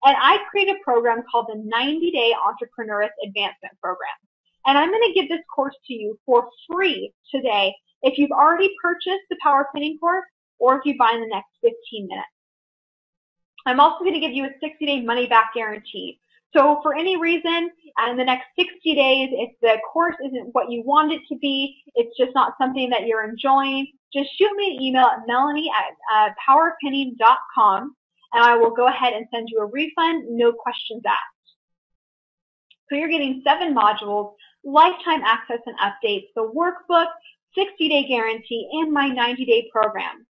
And I created a program called the 90-Day Entrepreneur's Advancement Program. And I'm going to give this course to you for free today if you've already purchased the Power Pinning course or if you buy in the next 15 minutes. I'm also going to give you a 60-day money-back guarantee. So for any reason, in the next 60 days, if the course isn't what you want it to be, it's just not something that you're enjoying, just shoot me an email at melanie@powerpenning.com, and I will go ahead and send you a refund, no questions asked. So you're getting 7 modules, lifetime access and updates, the workbook, 60-day guarantee, and my 90-day program.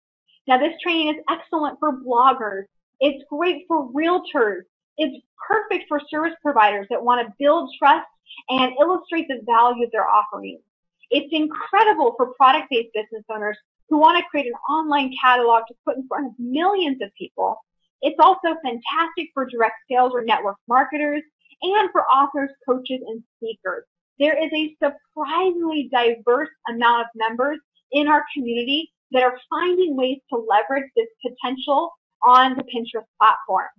Now this training is excellent for bloggers. It's great for realtors. It's perfect for service providers that want to build trust and illustrate the value of their offerings. It's incredible for product-based business owners who want to create an online catalog to put in front of millions of people. It's also fantastic for direct sales or network marketers and for authors, coaches, and speakers. There is a surprisingly diverse amount of members in our community that are finding ways to leverage this potential on the Pinterest platform.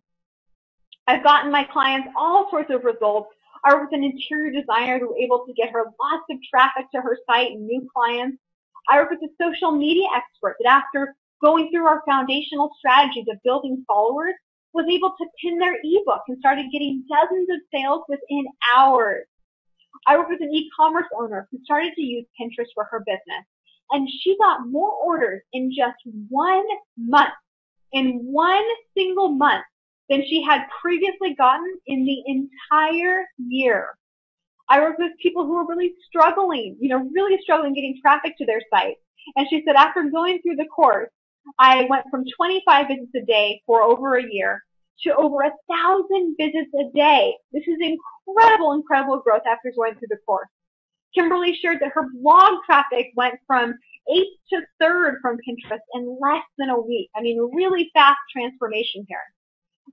I've gotten my clients all sorts of results. I work with an interior designer who was able to get her lots of traffic to her site and new clients. I work with a social media expert that after going through our foundational strategies of building followers, was able to pin their ebook and started getting dozens of sales within hours. I work with an e-commerce owner who started to use Pinterest for her business, and she got more orders in just 1 month, in one single month, than she had previously gotten in the entire year. I work with people who are really struggling, really struggling getting traffic to their site. And she said, after going through the course, I went from 25 visits a day for over a year to over 1,000 visits a day. This is incredible growth after going through the course. Kimberly shared that her blog traffic went from 8th to 3rd from Pinterest in less than a week. I mean, really fast transformation here.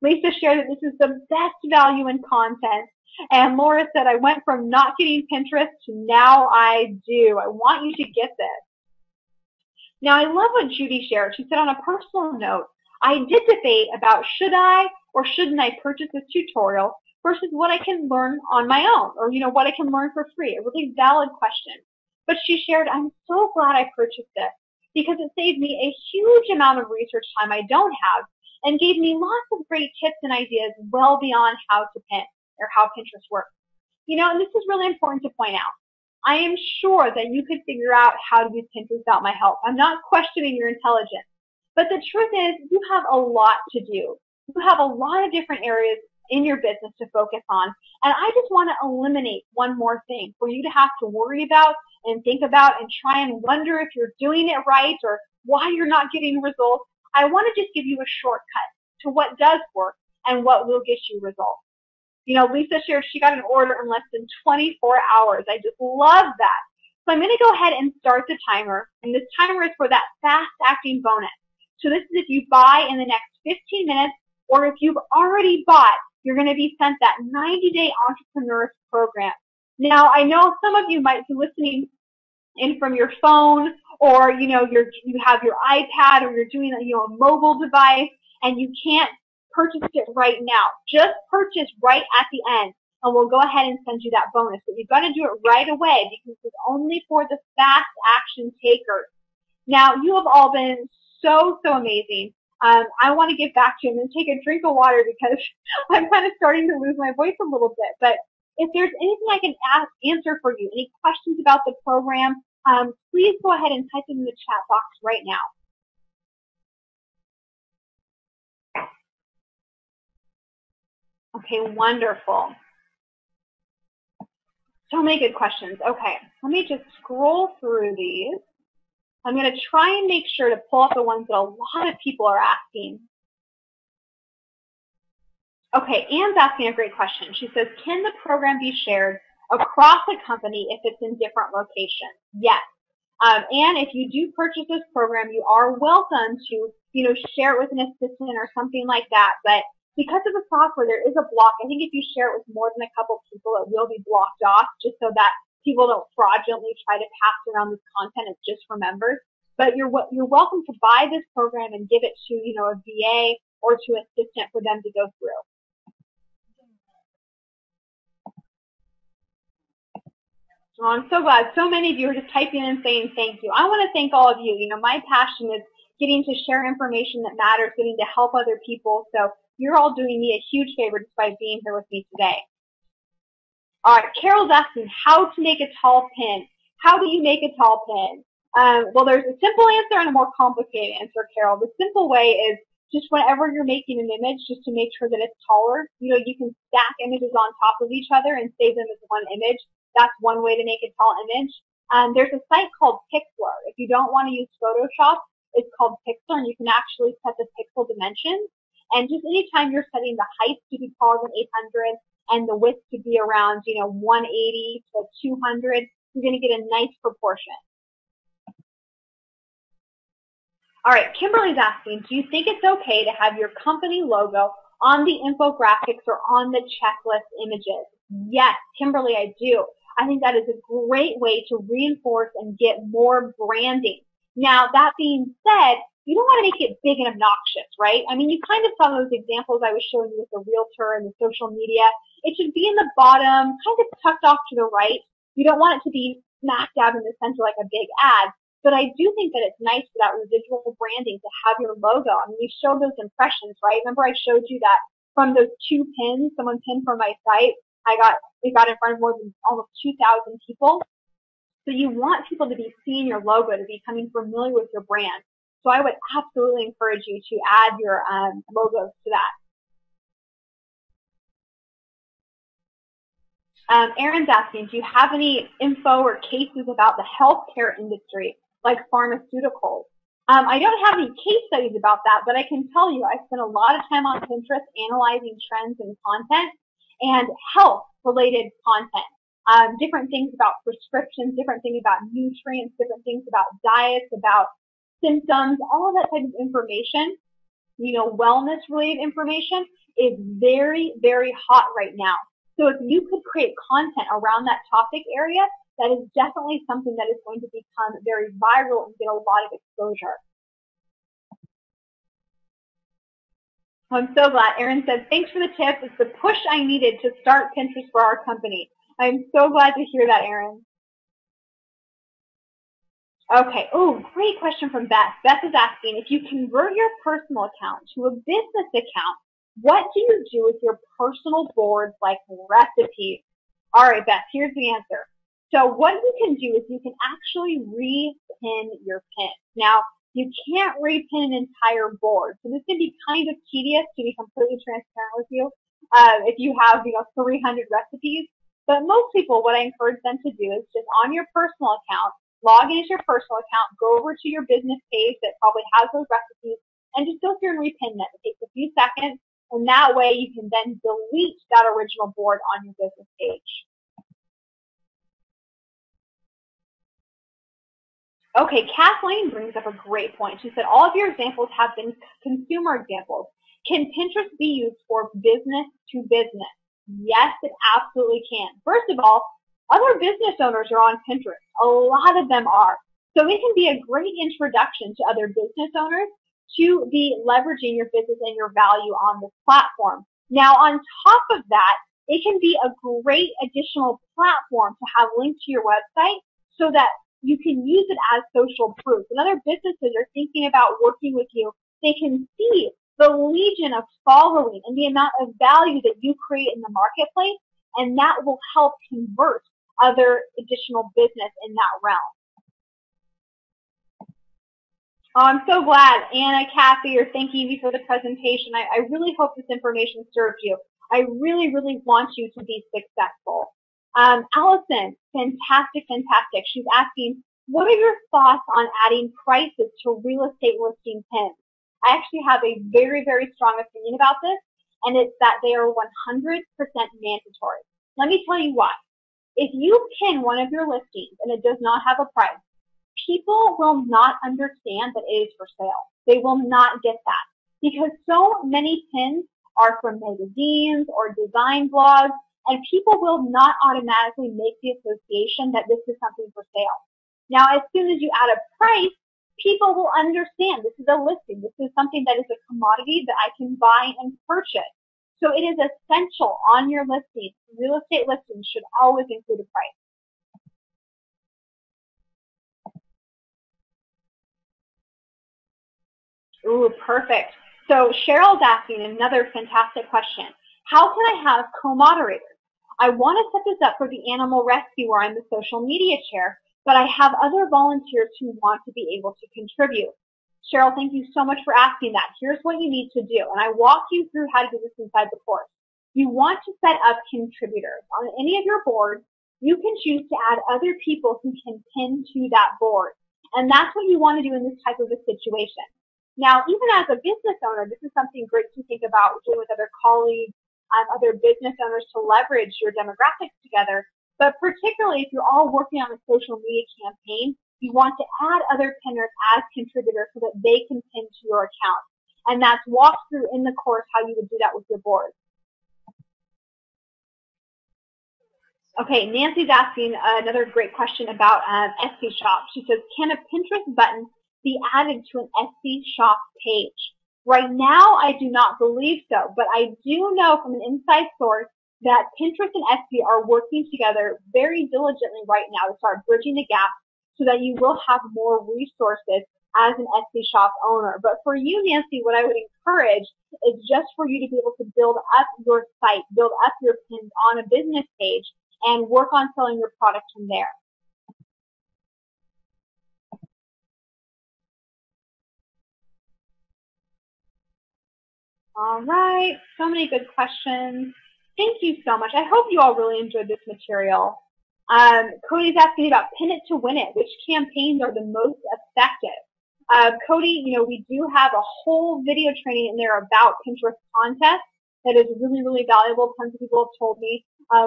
Lisa shared that this is the best value in content. And Laura said, I went from not getting Pinterest to now I do. I want you to get this. Now, I love what Judy shared. She said, on a personal note, I did debate about should I or shouldn't I purchase this tutorial versus what I can learn on my own, or what I can learn for free. A really valid question. But she shared, I'm so glad I purchased this because it saved me a huge amount of research time I don't have and gave me lots of great tips and ideas well beyond how to pin or how Pinterest works. And this is really important to point out. I am sure that you could figure out how to use Pinterest without my help. I'm not questioning your intelligence. But the truth is, you have a lot to do. You have a lot of different areas in your business to focus on. And I just want to eliminate one more thing for you to have to worry about and think about and try and wonder if you're doing it right or why you're not getting results. I want to just give you a shortcut to what does work and what will get you results. Lisa shared she got an order in less than 24 hours. I just love that. So I'm going to go ahead and start the timer. And this timer is for that fast-acting bonus. So this is if you buy in the next 15 minutes, or if you've already bought, you're going to be sent that 90-day entrepreneurs program. Now, I know some of you might be listening in from your phone, or you have your iPad, or you're doing a mobile device, and you can't purchase it right now. Just purchase right at the end, and we'll go ahead and send you that bonus. But you've got to do it right away because it's only for the fast action takers. Now, you have all been so amazing. I want to give back to you and then take a drink of water because I'm kind of starting to lose my voice a little bit. But If there's anything I can answer for you, any questions about the program, please go ahead and type in the chat box right now. Okay, wonderful. So many good questions. Okay, let me just scroll through these. I'm going to try and make sure to pull up the ones that a lot of people are asking. Okay, Anne's asking a great question. She says, can the program be shared across the company if it's in different locations? Yes. And if you do purchase this program, you are welcome to, share it with an assistant or something like that. But because of the software, there is a block. I think if you share it with more than a couple people, it will be blocked off just so that people don't fraudulently try to pass around this content. It's just for members. But you're welcome to buy this program and give it to, a VA or to an assistant for them to go through. Well, I'm so glad. So many of you are just typing in and saying thank you. I want to thank all of you. My passion is getting to share information that matters, getting to help other people. So you're all doing me a huge favor just by being here with me today. All right, Carol's asking how to make a tall pin. How do you make a tall pin? Well, there's a simple answer and a more complicated answer, Carol. The simple way is just whenever you're making an image, just to make sure that it's taller, you can stack images on top of each other and save them as one image. That's one way to make a tall image. There's a site called Pixlr. If you don't want to use Photoshop, it's called Pixlr, and you can actually set the pixel dimensions. And just anytime you're setting the height to be taller than 800 and the width to be around, 180 to 200, you're going to get a nice proportion. All right, Kimberly's asking, do you think it's okay to have your company logo on the infographics or on the checklist images? Yes, Kimberly, I do. I think that is a great way to reinforce and get more branding. Now, that being said, you don't want to make it big and obnoxious, right? I mean, you kind of saw those examples I was showing you with the realtor and the social media. It should be in the bottom, kind of tucked off to the right. You don't want it to be smack dab in the center like a big ad. But I do think that it's nice for that residual branding to have your logo. I mean, we showed those impressions, right? Remember I showed you that from those 2 pins, someone pinned from my site, we got in front of more than almost 2,000 people. So you want people to be seeing your logo, to be becoming familiar with your brand. So I would absolutely encourage you to add your logos to that. Aaron's asking, do you have any info or cases about the healthcare industry, like pharmaceuticals? I don't have any case studies about that, but I can tell you I spent a lot of time on Pinterest analyzing trends and content and health-related content. Different things about prescriptions, different things about nutrients, different things about diets, about symptoms, all of that type of information, wellness-related information is very, very hot right now. So if you could create content around that topic area, that is definitely something that is going to become very viral and get a lot of exposure. I'm so glad. Erin said, thanks for the tip. It's the push I needed to start Pinterest for our company. I'm so glad to hear that, Erin. Okay. Oh, great question from Beth. Beth is asking, if you convert your personal account to a business account, what do you do with your personal boards like recipes? All right, Beth, here's the answer. So what you can do is you can actually repin your pin. Now, you can't repin an entire board. So this can be kind of tedious, to be completely transparent with you, if you have, 300 recipes. But most people, what I encourage them to do is just on your personal account, log into your personal account, go over to your business page that probably has those recipes, and just go through and repin them. It takes a few seconds, and that way you can then delete that original board on your business page. Okay, Kathleen brings up a great point. She said, all of your examples have been consumer examples. Can Pinterest be used for business to business? Yes, it absolutely can. First of all, other business owners are on Pinterest. A lot of them are. So it can be a great introduction to other business owners to be leveraging your business and your value on this platform. Now, on top of that, it can be a great additional platform to have linked to your website so that you can use it as social proof. When other businesses are thinking about working with you, they can see the legion of following and the amount of value that you create in the marketplace, and that will help convert other additional business in that realm. Oh, I'm so glad. Anna, Kathy, you're thanking me for the presentation. I really hope this information served you. I really, really want you to be successful. Allison, fantastic, fantastic. She's asking, what are your thoughts on adding prices to real estate listing pins? I actually have a very, very strong opinion about this, and it's that they are 100% mandatory. Let me tell you why. If you pin one of your listings and it does not have a price, people will not understand that it is for sale. They will not get that because so many pins are from magazines or design blogs, and people will not automatically make the association that this is something for sale. Now, as soon as you add a price, people will understand this is a listing. This is something that is a commodity that I can buy and purchase. So it is essential on your listing. Real estate listings should always include a price. Ooh, perfect. So Cheryl's asking another fantastic question. How can I have co-moderators? I want to set this up for the animal rescue where I'm the social media chair, but I have other volunteers who want to be able to contribute. Cheryl, thank you so much for asking that. Here's what you need to do, and I walk you through how to do this inside the course. You want to set up contributors. On any of your boards, you can choose to add other people who can pin to that board, and that's what you want to do in this type of a situation. Now, even as a business owner, this is something great to think about doing with other colleagues, other business owners to leverage your demographics together. But particularly if you're all working on a social media campaign, you want to add other pinners as contributors so that they can pin to your account. And that's walked through in the course how you would do that with your board. Okay, Nancy's asking another great question about Etsy Shop. She says, can a Pinterest button be added to an Etsy Shop page? Right now, I do not believe so, but I do know from an inside source that Pinterest and Etsy are working together very diligently right now to start bridging the gap so that you will have more resources as an Etsy Shop owner. But for you, Nancy, what I would encourage is just for you to be able to build up your site, build up your pins on a business page, and work on selling your product from there. All right, so many good questions. Thank you so much. I hope you all really enjoyed this material. Cody's asking about pin it to win it. Which campaigns are the most effective? Cody, we do have a whole video training in there about Pinterest contests that is really, really valuable. Tons of people have told me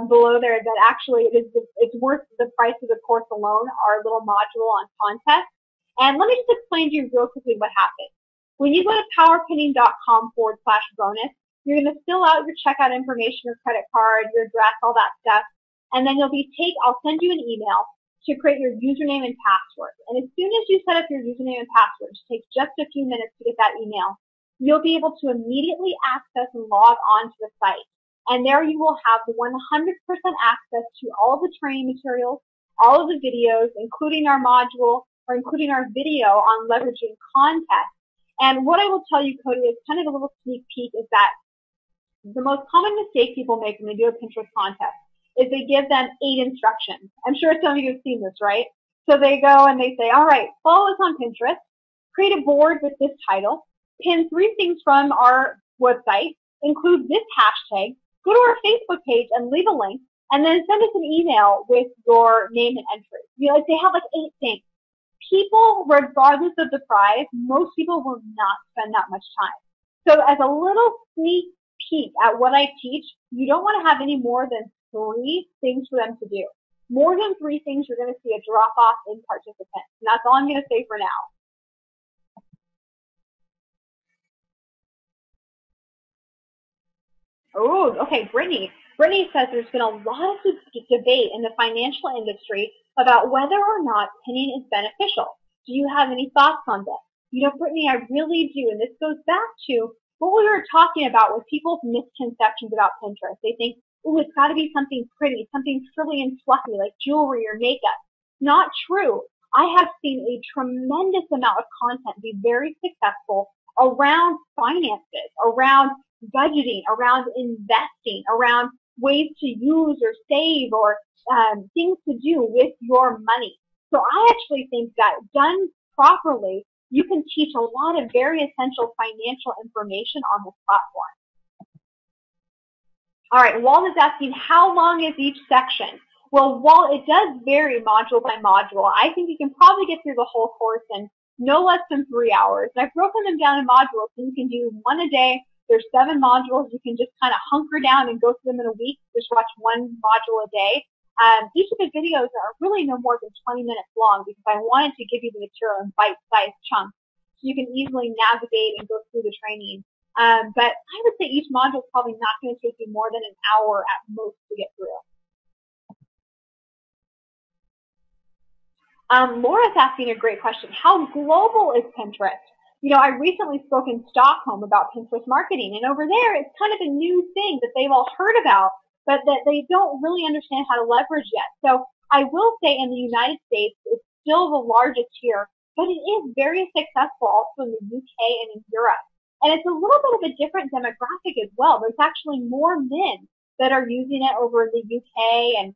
below there that actually it's worth the price of the course alone, our little module on contests. And let me just explain to you real quickly what happens. When you go to powerpinning.com/bonus, you're going to fill out your checkout information, your credit card, your address, all that stuff. And then I'll send you an email to create your username and password. And as soon as you set up your username and password, it takes just a few minutes to get that email, you'll be able to immediately access and log on to the site. And there you will have 100% access to all of the training materials, all of the videos, including our module or including our video on leveraging contests. And what I will tell you, Cody, is kind of a little sneak peek is that the most common mistake people make when they do a Pinterest contest is they give them 8 instructions. I'm sure some of you have seen this, right? So they go and they say, all right, follow us on Pinterest, create a board with this title, pin 3 things from our website, include this hashtag, go to our Facebook page and leave a link, and then send us an email with your name and entry. They have like 8 things. People, regardless of the prize, most people will not spend that much time. So as a little sneak peek at what I teach, you don't want to have any more than 3 things for them to do. More than 3 things, you're going to see a drop-off in participants. And that's all I'm going to say for now. Oh, okay, Brittany. Brittany says there's been a lot of debate in the financial industry about whether or not pinning is beneficial. Do you have any thoughts on this? Brittany, I really do. And this goes back to what we were talking about with people's misconceptions about Pinterest. They think, oh, it's got to be something pretty, something frilly and fluffy like jewelry or makeup. Not true. I have seen a tremendous amount of content be very successful around finances, around budgeting, around investing, around ways to use or save or things to do with your money. So I actually think that done properly, you can teach a lot of very essential financial information on this platform. All right, Walt is asking, how long is each section? Well, Walt, it does vary module by module. I think you can probably get through the whole course in no less than 3 hours. And I've broken them down in modules, so you can do one a day. There's 7 modules. You can just kind of hunker down and go through them in a week. Just watch one module a day. Each of the videos are really no more than 20 minutes long because I wanted to give you the material in bite-sized chunks so you can easily navigate and go through the training. But I would say each module is probably not going to take you more than an hour at most to get through. Laura's asking a great question. How global is Pinterest? You know, I recently spoke in Stockholm about Pinterest marketing, and over there it's kind of a new thing that they've all heard about, but that they don't really understand how to leverage yet. So I will say in the United States, it's still the largest here, but it is very successful also in the UK and in Europe. And it's a little bit of a different demographic as well. There's actually more men that are using it over in the UK and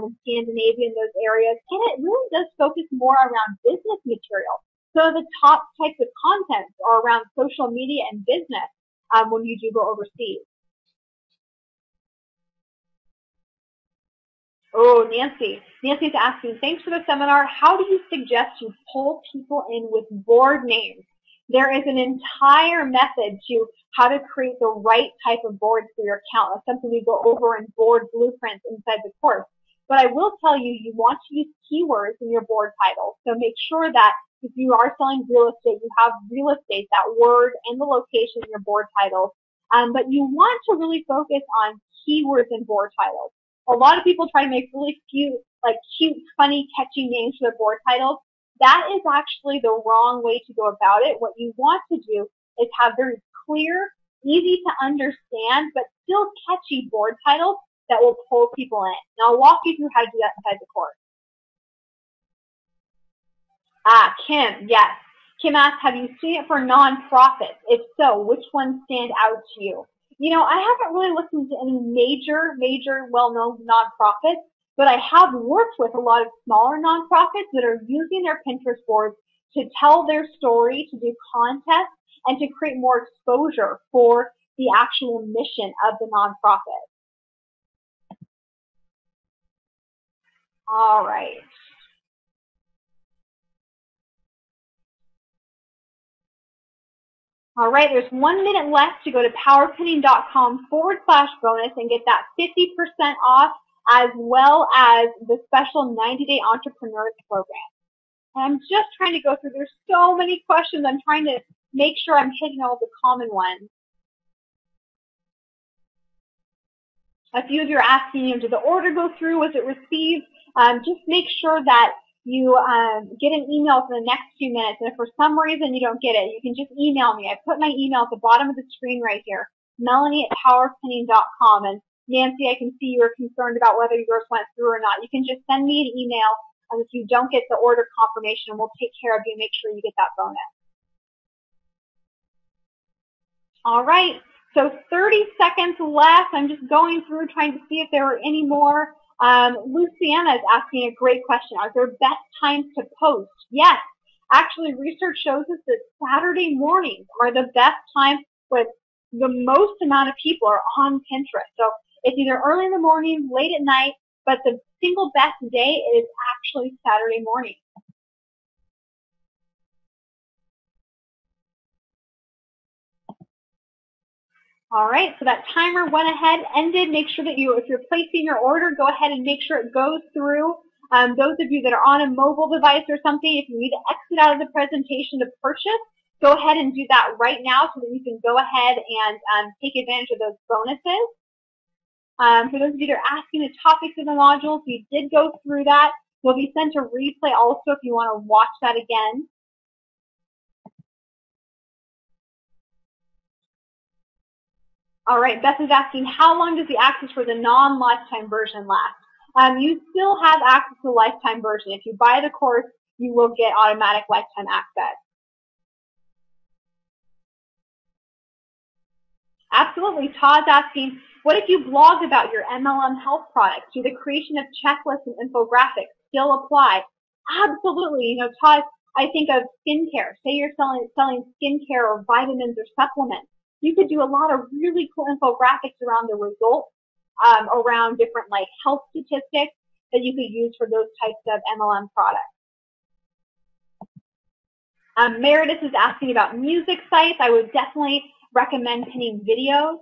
in Scandinavia and those areas. And it really does focus more around business material. So the top types of content are around social media and business when you do go overseas. Oh, Nancy. Nancy's asking, thanks for the seminar. How do you suggest you pull people in with board names? There is an entire method to how to create the right type of board for your account. That's something we go over in board blueprints inside the course. But I will tell you, you want to use keywords in your board titles. So make sure that if you are selling real estate, you have real estate, that word and the location in your board titles. But you want to really focus on keywords in board titles. A lot of people try to make really cute, funny, catchy names for their board titles. That is actually the wrong way to go about it. What you want to do is have very clear, easy to understand, but still catchy board titles that will pull people in. Now I'll walk you through how to do that inside the course. Kim, yes. Kim asked, have you seen it for nonprofits? If so, which ones stand out to you? You know, I haven't really looked into any major well-known nonprofits, but I have worked with a lot of smaller nonprofits that are using their Pinterest boards to tell their story, to do contests, and to create more exposure for the actual mission of the nonprofit. All right. All right, there's 1 minute left to go to powerpinning.com/bonus and get that 50% off as well as the special 90-day entrepreneurs program. And I'm just trying to go through, there's so many questions. I'm trying to make sure I'm hitting all the common ones. A few of you are asking, you know, did the order go through? Was it received? Just make sure that you get an email for the next few minutes. And if for some reason you don't get it, you can just email me. I put my email at the bottom of the screen right here, Melanie@powerpinning.com. And Nancy, I can see you're concerned about whether yours went through or not. You can just send me an email if you don't get the order confirmation, and we'll take care of you and make sure you get that bonus. All right. So 30 seconds left. I'm just going through trying to see if there are any more. Luciana is asking a great question. Are there best times to post? Yes. Actually, research shows us that Saturday mornings are the best time when the most amount of people are on Pinterest. So it's either early in the morning, late at night, but the single best day is actually Saturday morning. All right, so that timer went ahead, ended. Make sure that if you're placing your order, go ahead and make sure it goes through. Those of you that are on a mobile device or something, if you need to exit out of the presentation to purchase, go ahead and do that right now so that you can go ahead and take advantage of those bonuses. For those of you that are asking the topics of the modules, we did go through that. You'll be sent a replay also if you want to watch that again. All right, Beth is asking, how long does the access for the non-lifetime version last? You still have access to the lifetime version. If you buy the course, you will get automatic lifetime access. Absolutely. Todd's asking, what if you blog about your MLM health products? Do the creation of checklists and infographics still apply? Absolutely. You know, Todd, I think of skincare. Say you're selling skincare or vitamins or supplements. You could do a lot of really cool infographics around the results, around different like health statistics that you could use for those types of MLM products. Meredith is asking about music sites. I would definitely recommend pinning videos.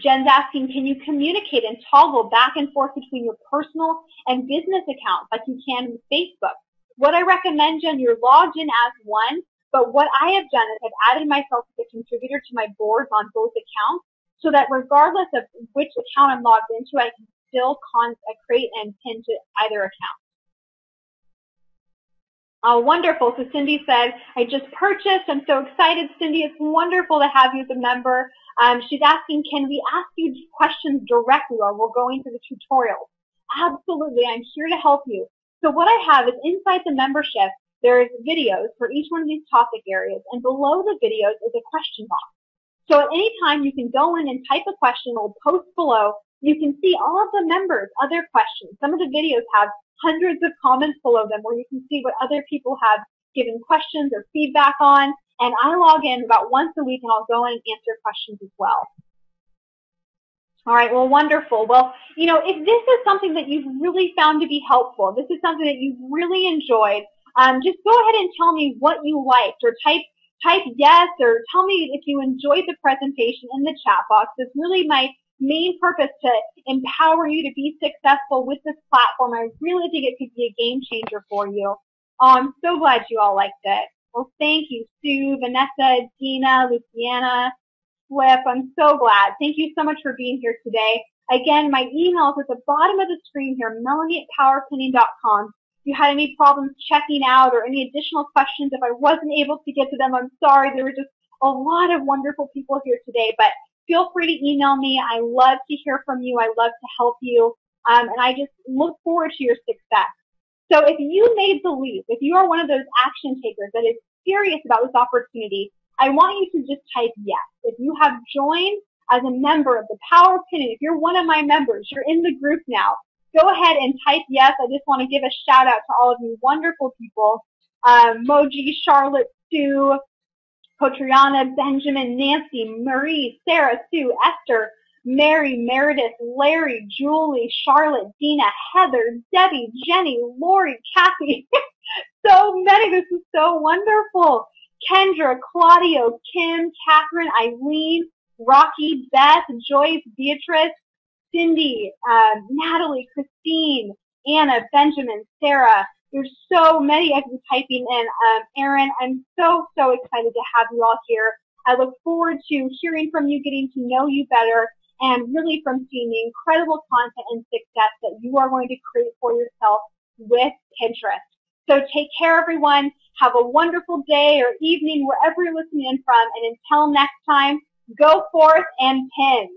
Jen's asking, can you communicate and toggle back and forth between your personal and business accounts like you can with Facebook? What I recommend, Jen, you're logged in as one, but what I have done is I've added myself as a contributor to my boards on both accounts so that regardless of which account I'm logged into, I can still create and pin to either account. Wonderful. So Cindy said, I just purchased. I'm so excited, Cindy. It's wonderful to have you as a member. She's asking, can we ask you questions directly while we're going through the tutorial? Absolutely. I'm here to help you. So what I have is inside the membership, there's videos for each one of these topic areas, and below the videos is a question box. So at any time, you can go in and type a question. It'll post below. You can see all of the members' other questions. Some of the videos have hundreds of comments below them where you can see what other people have given questions or feedback on. And I log in about once a week and I'll go in and answer questions as well. All right, well, wonderful. Well, you know, if this is something that you've really found to be helpful, this is something that you've really enjoyed, just go ahead and tell me what you liked, or type yes, or tell me if you enjoyed the presentation in the chat box. It's really my main purpose to empower you to be successful with this platform. I really think it could be a game changer for you. I'm so glad you all liked it. Well, thank you, Sue, Vanessa, Dina, Luciana, Flip. I'm so glad. Thank you so much for being here today. Again, my email is at the bottom of the screen here, melanie@powerpinning.com. If you had any problems checking out or any additional questions, if I wasn't able to get to them, I'm sorry. There were just a lot of wonderful people here today, but feel free to email me. I love to hear from you. I love to help you, and I just look forward to your success. So if you made the leap, if you are one of those action takers that is serious about this opportunity, I want you to just type yes. If you have joined as a member of the Power Pinning, if you're one of my members, you're in the group now, go ahead and type yes. I just want to give a shout out to all of you wonderful people. Moji, Charlotte, Sue, Cotriana, Benjamin, Nancy, Marie, Sarah, Sue, Esther, Mary, Meredith, Larry, Julie, Charlotte, Dina, Heather, Debbie, Jenny, Lori, Kathy. So many. This is so wonderful. Kendra, Claudio, Kim, Catherine, Eileen, Rocky, Beth, Joyce, Beatrice, Cindy, Natalie, Christine, Anna, Benjamin, Sarah. There's so many of you typing in. Erin, I'm so excited to have you all here. I look forward to hearing from you, getting to know you better, and really from seeing the incredible content and success that you are going to create for yourself with Pinterest. So take care, everyone. Have a wonderful day or evening wherever you're listening in from. And until next time, go forth and pin.